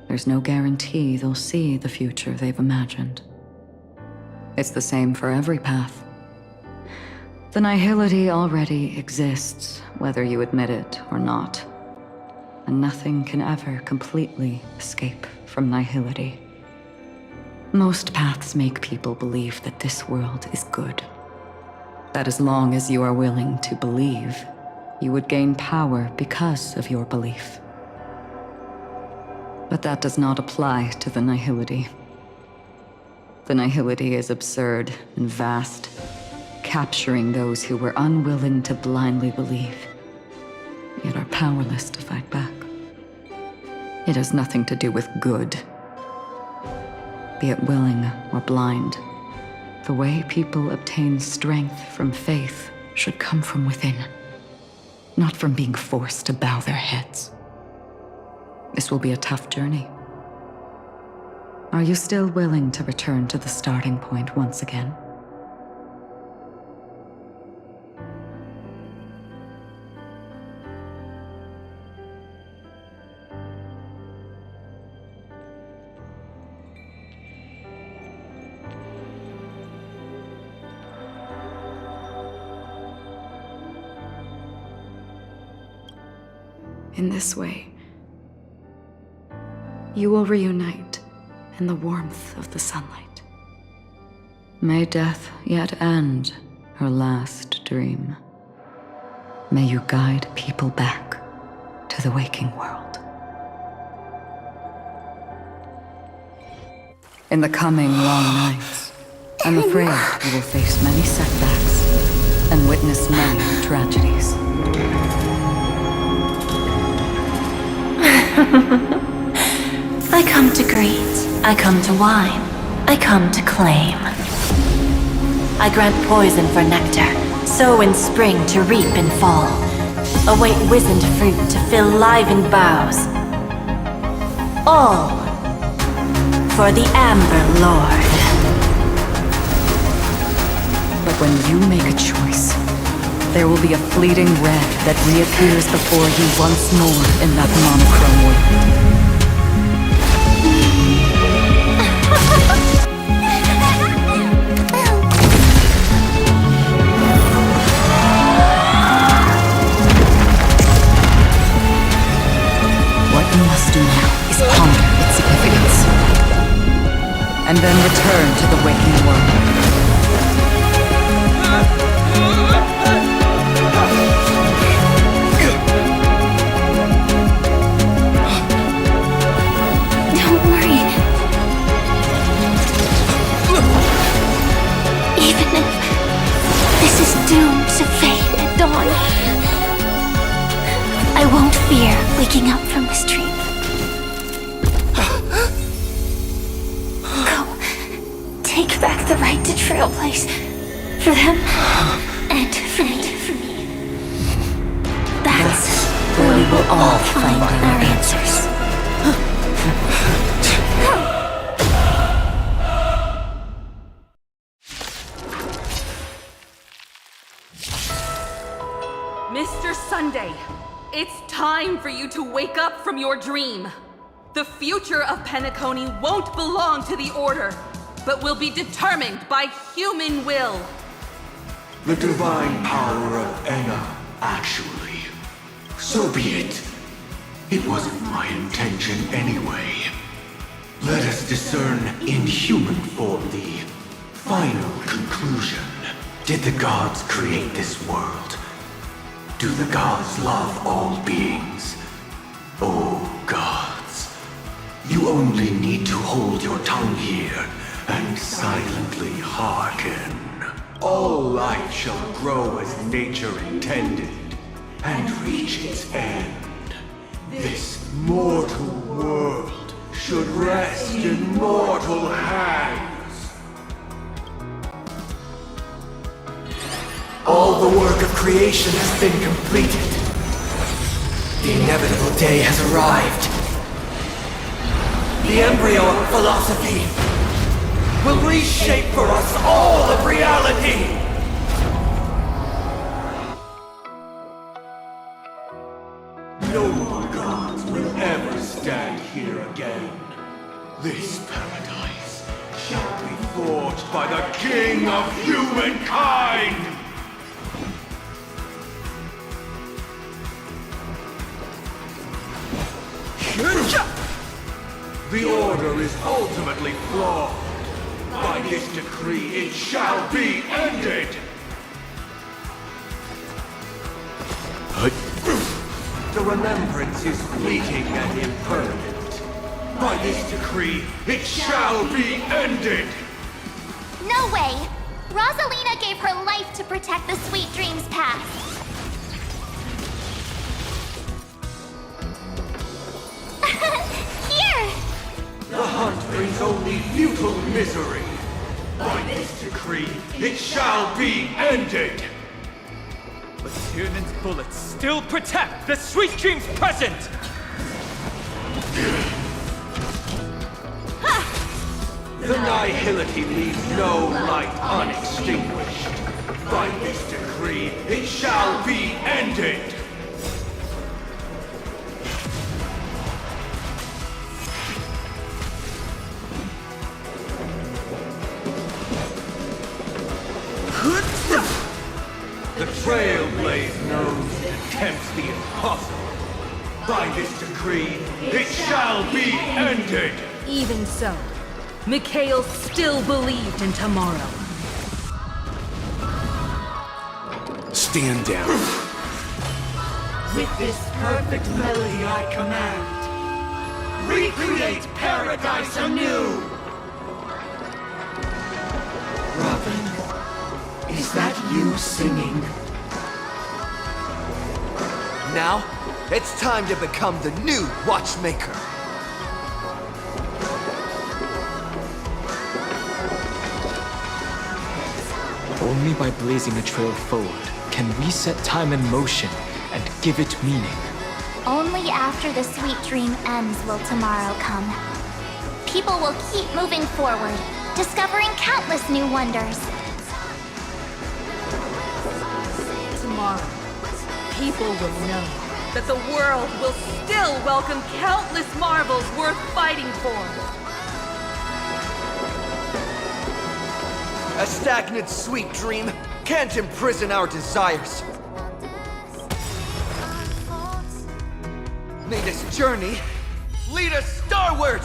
there's no guarantee they'll see the future they've imagined. It's the same for every path. The nihility already exists, whether you admit it or not. And nothing can ever completely escape from nihility. Most paths make people believe that this world is good. That as long as you are willing to believe, you would gain power because of your belief. But that does not apply to the nihility. The nihility is absurd and vast, capturing those who were unwilling to blindly believe, yet are powerless to fight back. It has nothing to do with good. Be it willing or blind, the way people obtain strength from faith should come from within, not from being forced to bow their heads. This will be a tough journey. Are you still willing to return to the starting point once again? In this way, you will reunite in the warmth of the sunlight. May death yet end her last dream. May you guide people back to the waking world. In the coming long nights, I'm afraid you will face many setbacks and witness many tragedies. I come to greet. I come to whine. I come to claim. I grant poison for nectar, sow in spring to reap in fall. Await wizened fruit to fill livened boughs. All for the Amber Lord. But when you make a choice, there will be a fleeting red that reappears before you once more in that monochrome world. What you must do now is ponder its significance, and then return to the waking world. Don't worry. Even if this is doomed to fade at dawn, I won't fear waking up from this dream. Go. Take back the right to trailblaze. For them, and for me. That's where we will all find our answers. Mr. Sunday, it's time for you to wake up from your dream. The future of Penacony won't belong to the Order, but will be determined by human will. The divine power of Enna, actually. So be it. It wasn't my intention anyway. Let us discern in human form the final conclusion. Did the gods create this world? Do the gods love all beings? Oh, gods. You only need to hold your tongue here and silently hearken. All life shall grow as nature intended, and reach its end. This mortal world should rest in mortal hands. All the work of creation has been completed. The inevitable day has arrived. The embryo of philosophy will reshape for us all of reality! No more gods will ever stand here again. This paradise shall be forged by the King of Humankind! The Order is ultimately flawed. By this decree, it shall be ended! The remembrance is fleeting and impermanent. By this decree, it shall be ended! No way! Rosalina gave her life to protect the Sweet Dreams Path. Here! The hunt brings only futile misery. By this decree, it shall be ended! But Tiernan's bullets still protect the Sweet Dreams present! The nihility leaves no light unextinguished. By this decree, it shall be ended! The Trailblaze knows and attempts the impossible. By this decree, it shall be ended! Even so, Mikhail still believed in tomorrow. Stand down. With this perfect melody I command, recreate paradise anew! Robin, is that you singing? Now, it's time to become the new Watchmaker. Only by blazing a trail forward can we set time in motion and give it meaning. Only after the sweet dream ends will tomorrow come. People will keep moving forward, discovering countless new wonders. Tomorrow, people will know that the world will still welcome countless marvels worth fighting for. A stagnant sweet dream can't imprison our desires. May this journey lead us starward!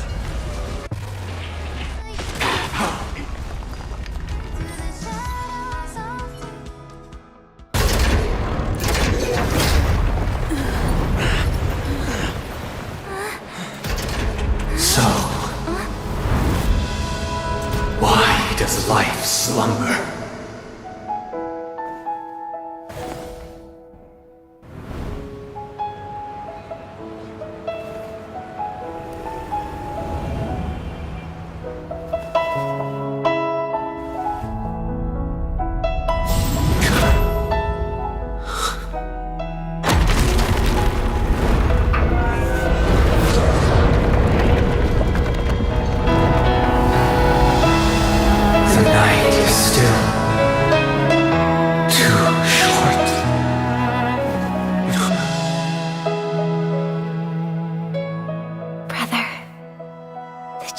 So, why does life slumber?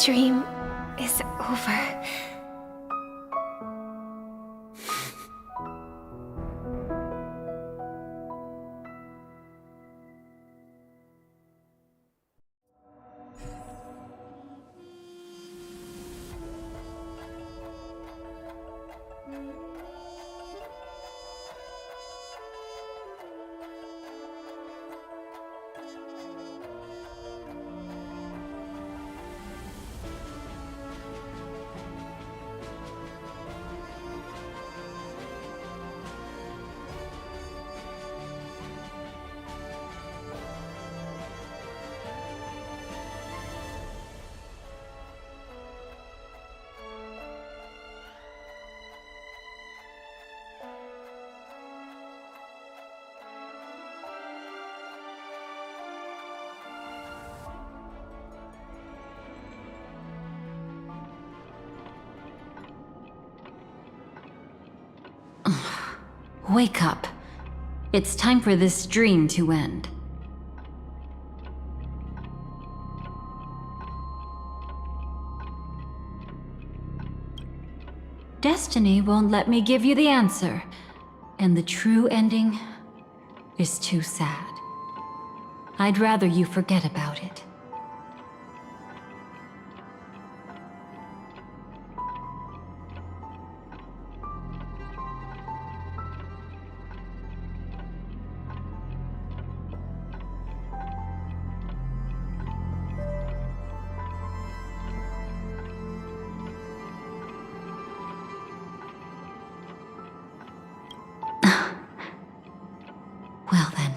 Dream is over. Wake up. It's time for this dream to end. Destiny won't let me give you the answer, and the true ending is too sad. I'd rather you forget about it. Well then,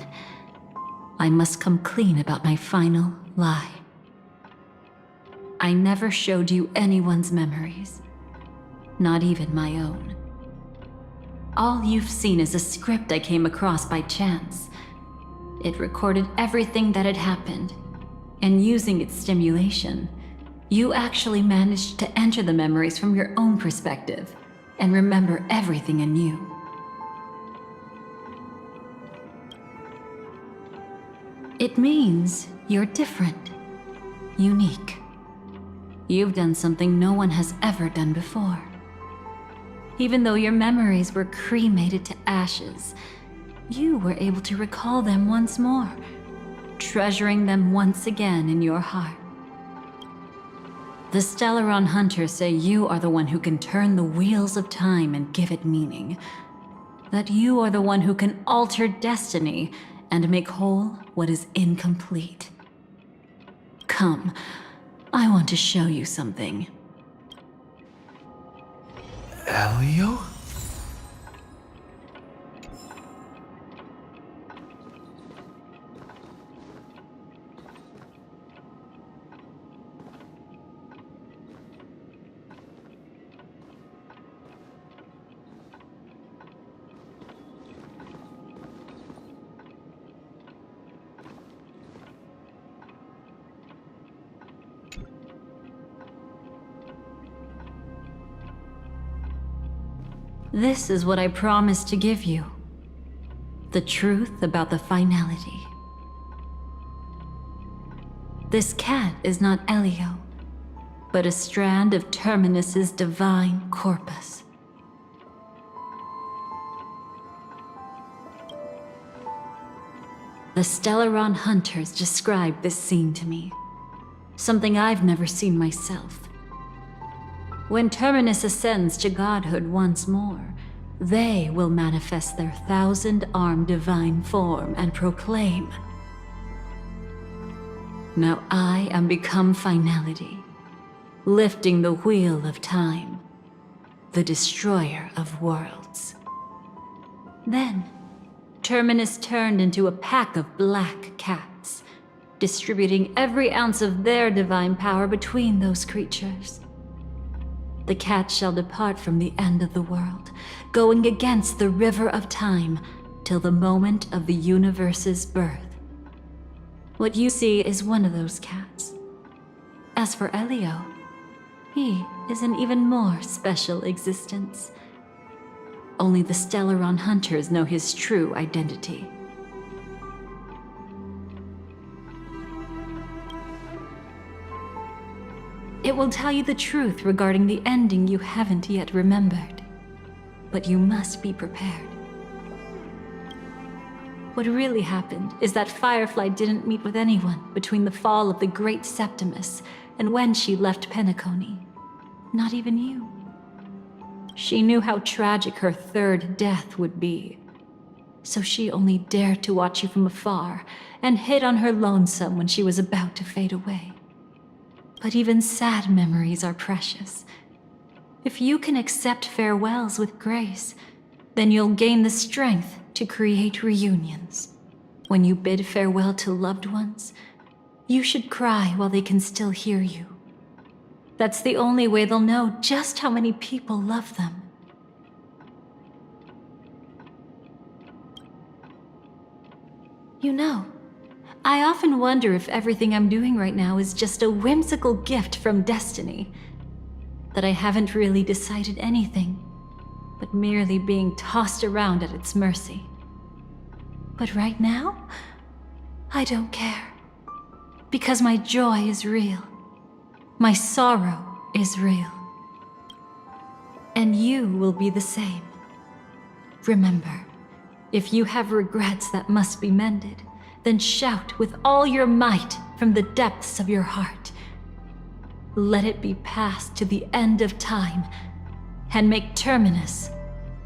I must come clean about my final lie. I never showed you anyone's memories, not even my own. All you've seen is a script I came across by chance. It recorded everything that had happened, and using its stimulation, you actually managed to enter the memories from your own perspective and remember everything anew. It means you're different, unique. You've done something no one has ever done before. Even though your memories were cremated to ashes, you were able to recall them once more, treasuring them once again in your heart. The Stellaron Hunters say you are the one who can turn the wheels of time and give it meaning. That you are the one who can alter destiny and make whole what is incomplete. Come, I want to show you something. Elio? This is what I promised to give you. The truth about the finality. This cat is not Elio, but a strand of Terminus's divine corpus. The Stellaron hunters described this scene to me. Something I've never seen myself. When Terminus ascends to godhood once more, they will manifest their 1,000-armed divine form and proclaim, "Now I am become finality, lifting the wheel of time, the destroyer of worlds." Then, Terminus turned into a pack of black cats, distributing every ounce of their divine power between those creatures. The cats shall depart from the end of the world, going against the river of time till the moment of the universe's birth. What you see is one of those cats. As for Elio, he is an even more special existence. Only the Stellaron hunters know his true identity. It will tell you the truth regarding the ending you haven't yet remembered. But you must be prepared. What really happened is that Firefly didn't meet with anyone between the fall of the Great Septimus and when she left Penacony. Not even you. She knew how tragic her third death would be. So she only dared to watch you from afar and hid on her lonesome when she was about to fade away. But even sad memories are precious. If you can accept farewells with grace, then you'll gain the strength to create reunions. When you bid farewell to loved ones, you should cry while they can still hear you. That's the only way they'll know just how many people love them. You know, I often wonder if everything I'm doing right now is just a whimsical gift from destiny. That I haven't really decided anything, but merely being tossed around at its mercy. But right now, I don't care. Because my joy is real. My sorrow is real. And you will be the same. Remember, if you have regrets that must be mended, then shout with all your might from the depths of your heart. Let it be passed to the end of time, and make Terminus,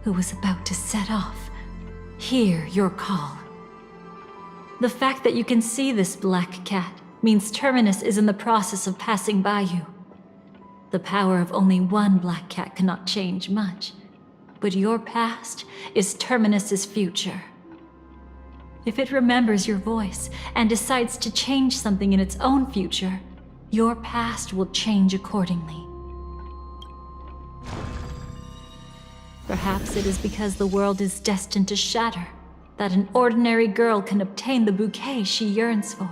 who was about to set off, hear your call. The fact that you can see this black cat means Terminus is in the process of passing by you. The power of only one black cat cannot change much, but your past is Terminus's future. If it remembers your voice and decides to change something in its own future, your past will change accordingly. Perhaps it is because the world is destined to shatter that an ordinary girl can obtain the bouquet she yearns for.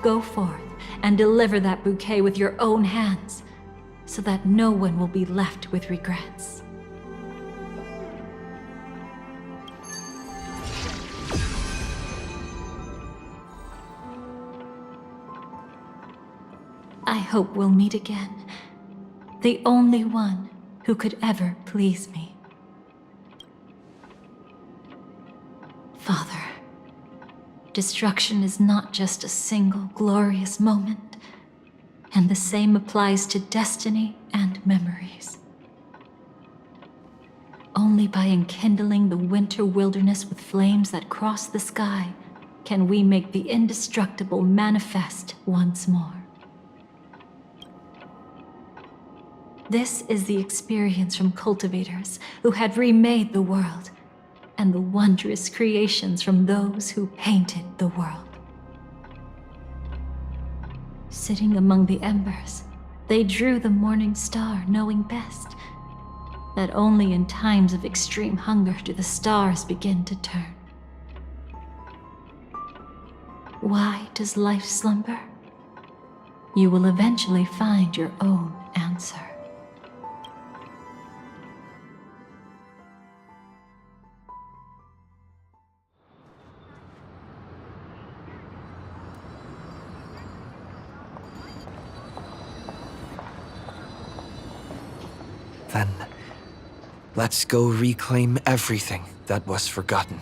Go forth and deliver that bouquet with your own hands, so that no one will be left with regrets. I hope we'll meet again, the only one who could ever please me. Father, destruction is not just a single glorious moment, and the same applies to destiny and memories. Only by enkindling the winter wilderness with flames that cross the sky can we make the indestructible manifest once more. This is the experience from cultivators who had remade the world, and the wondrous creations from those who painted the world. Sitting among the embers, they drew the morning star, knowing best. that only in times of extreme hunger do the stars begin to turn. Why does life slumber? You will eventually find your own answer. Then, let's go reclaim everything that was forgotten.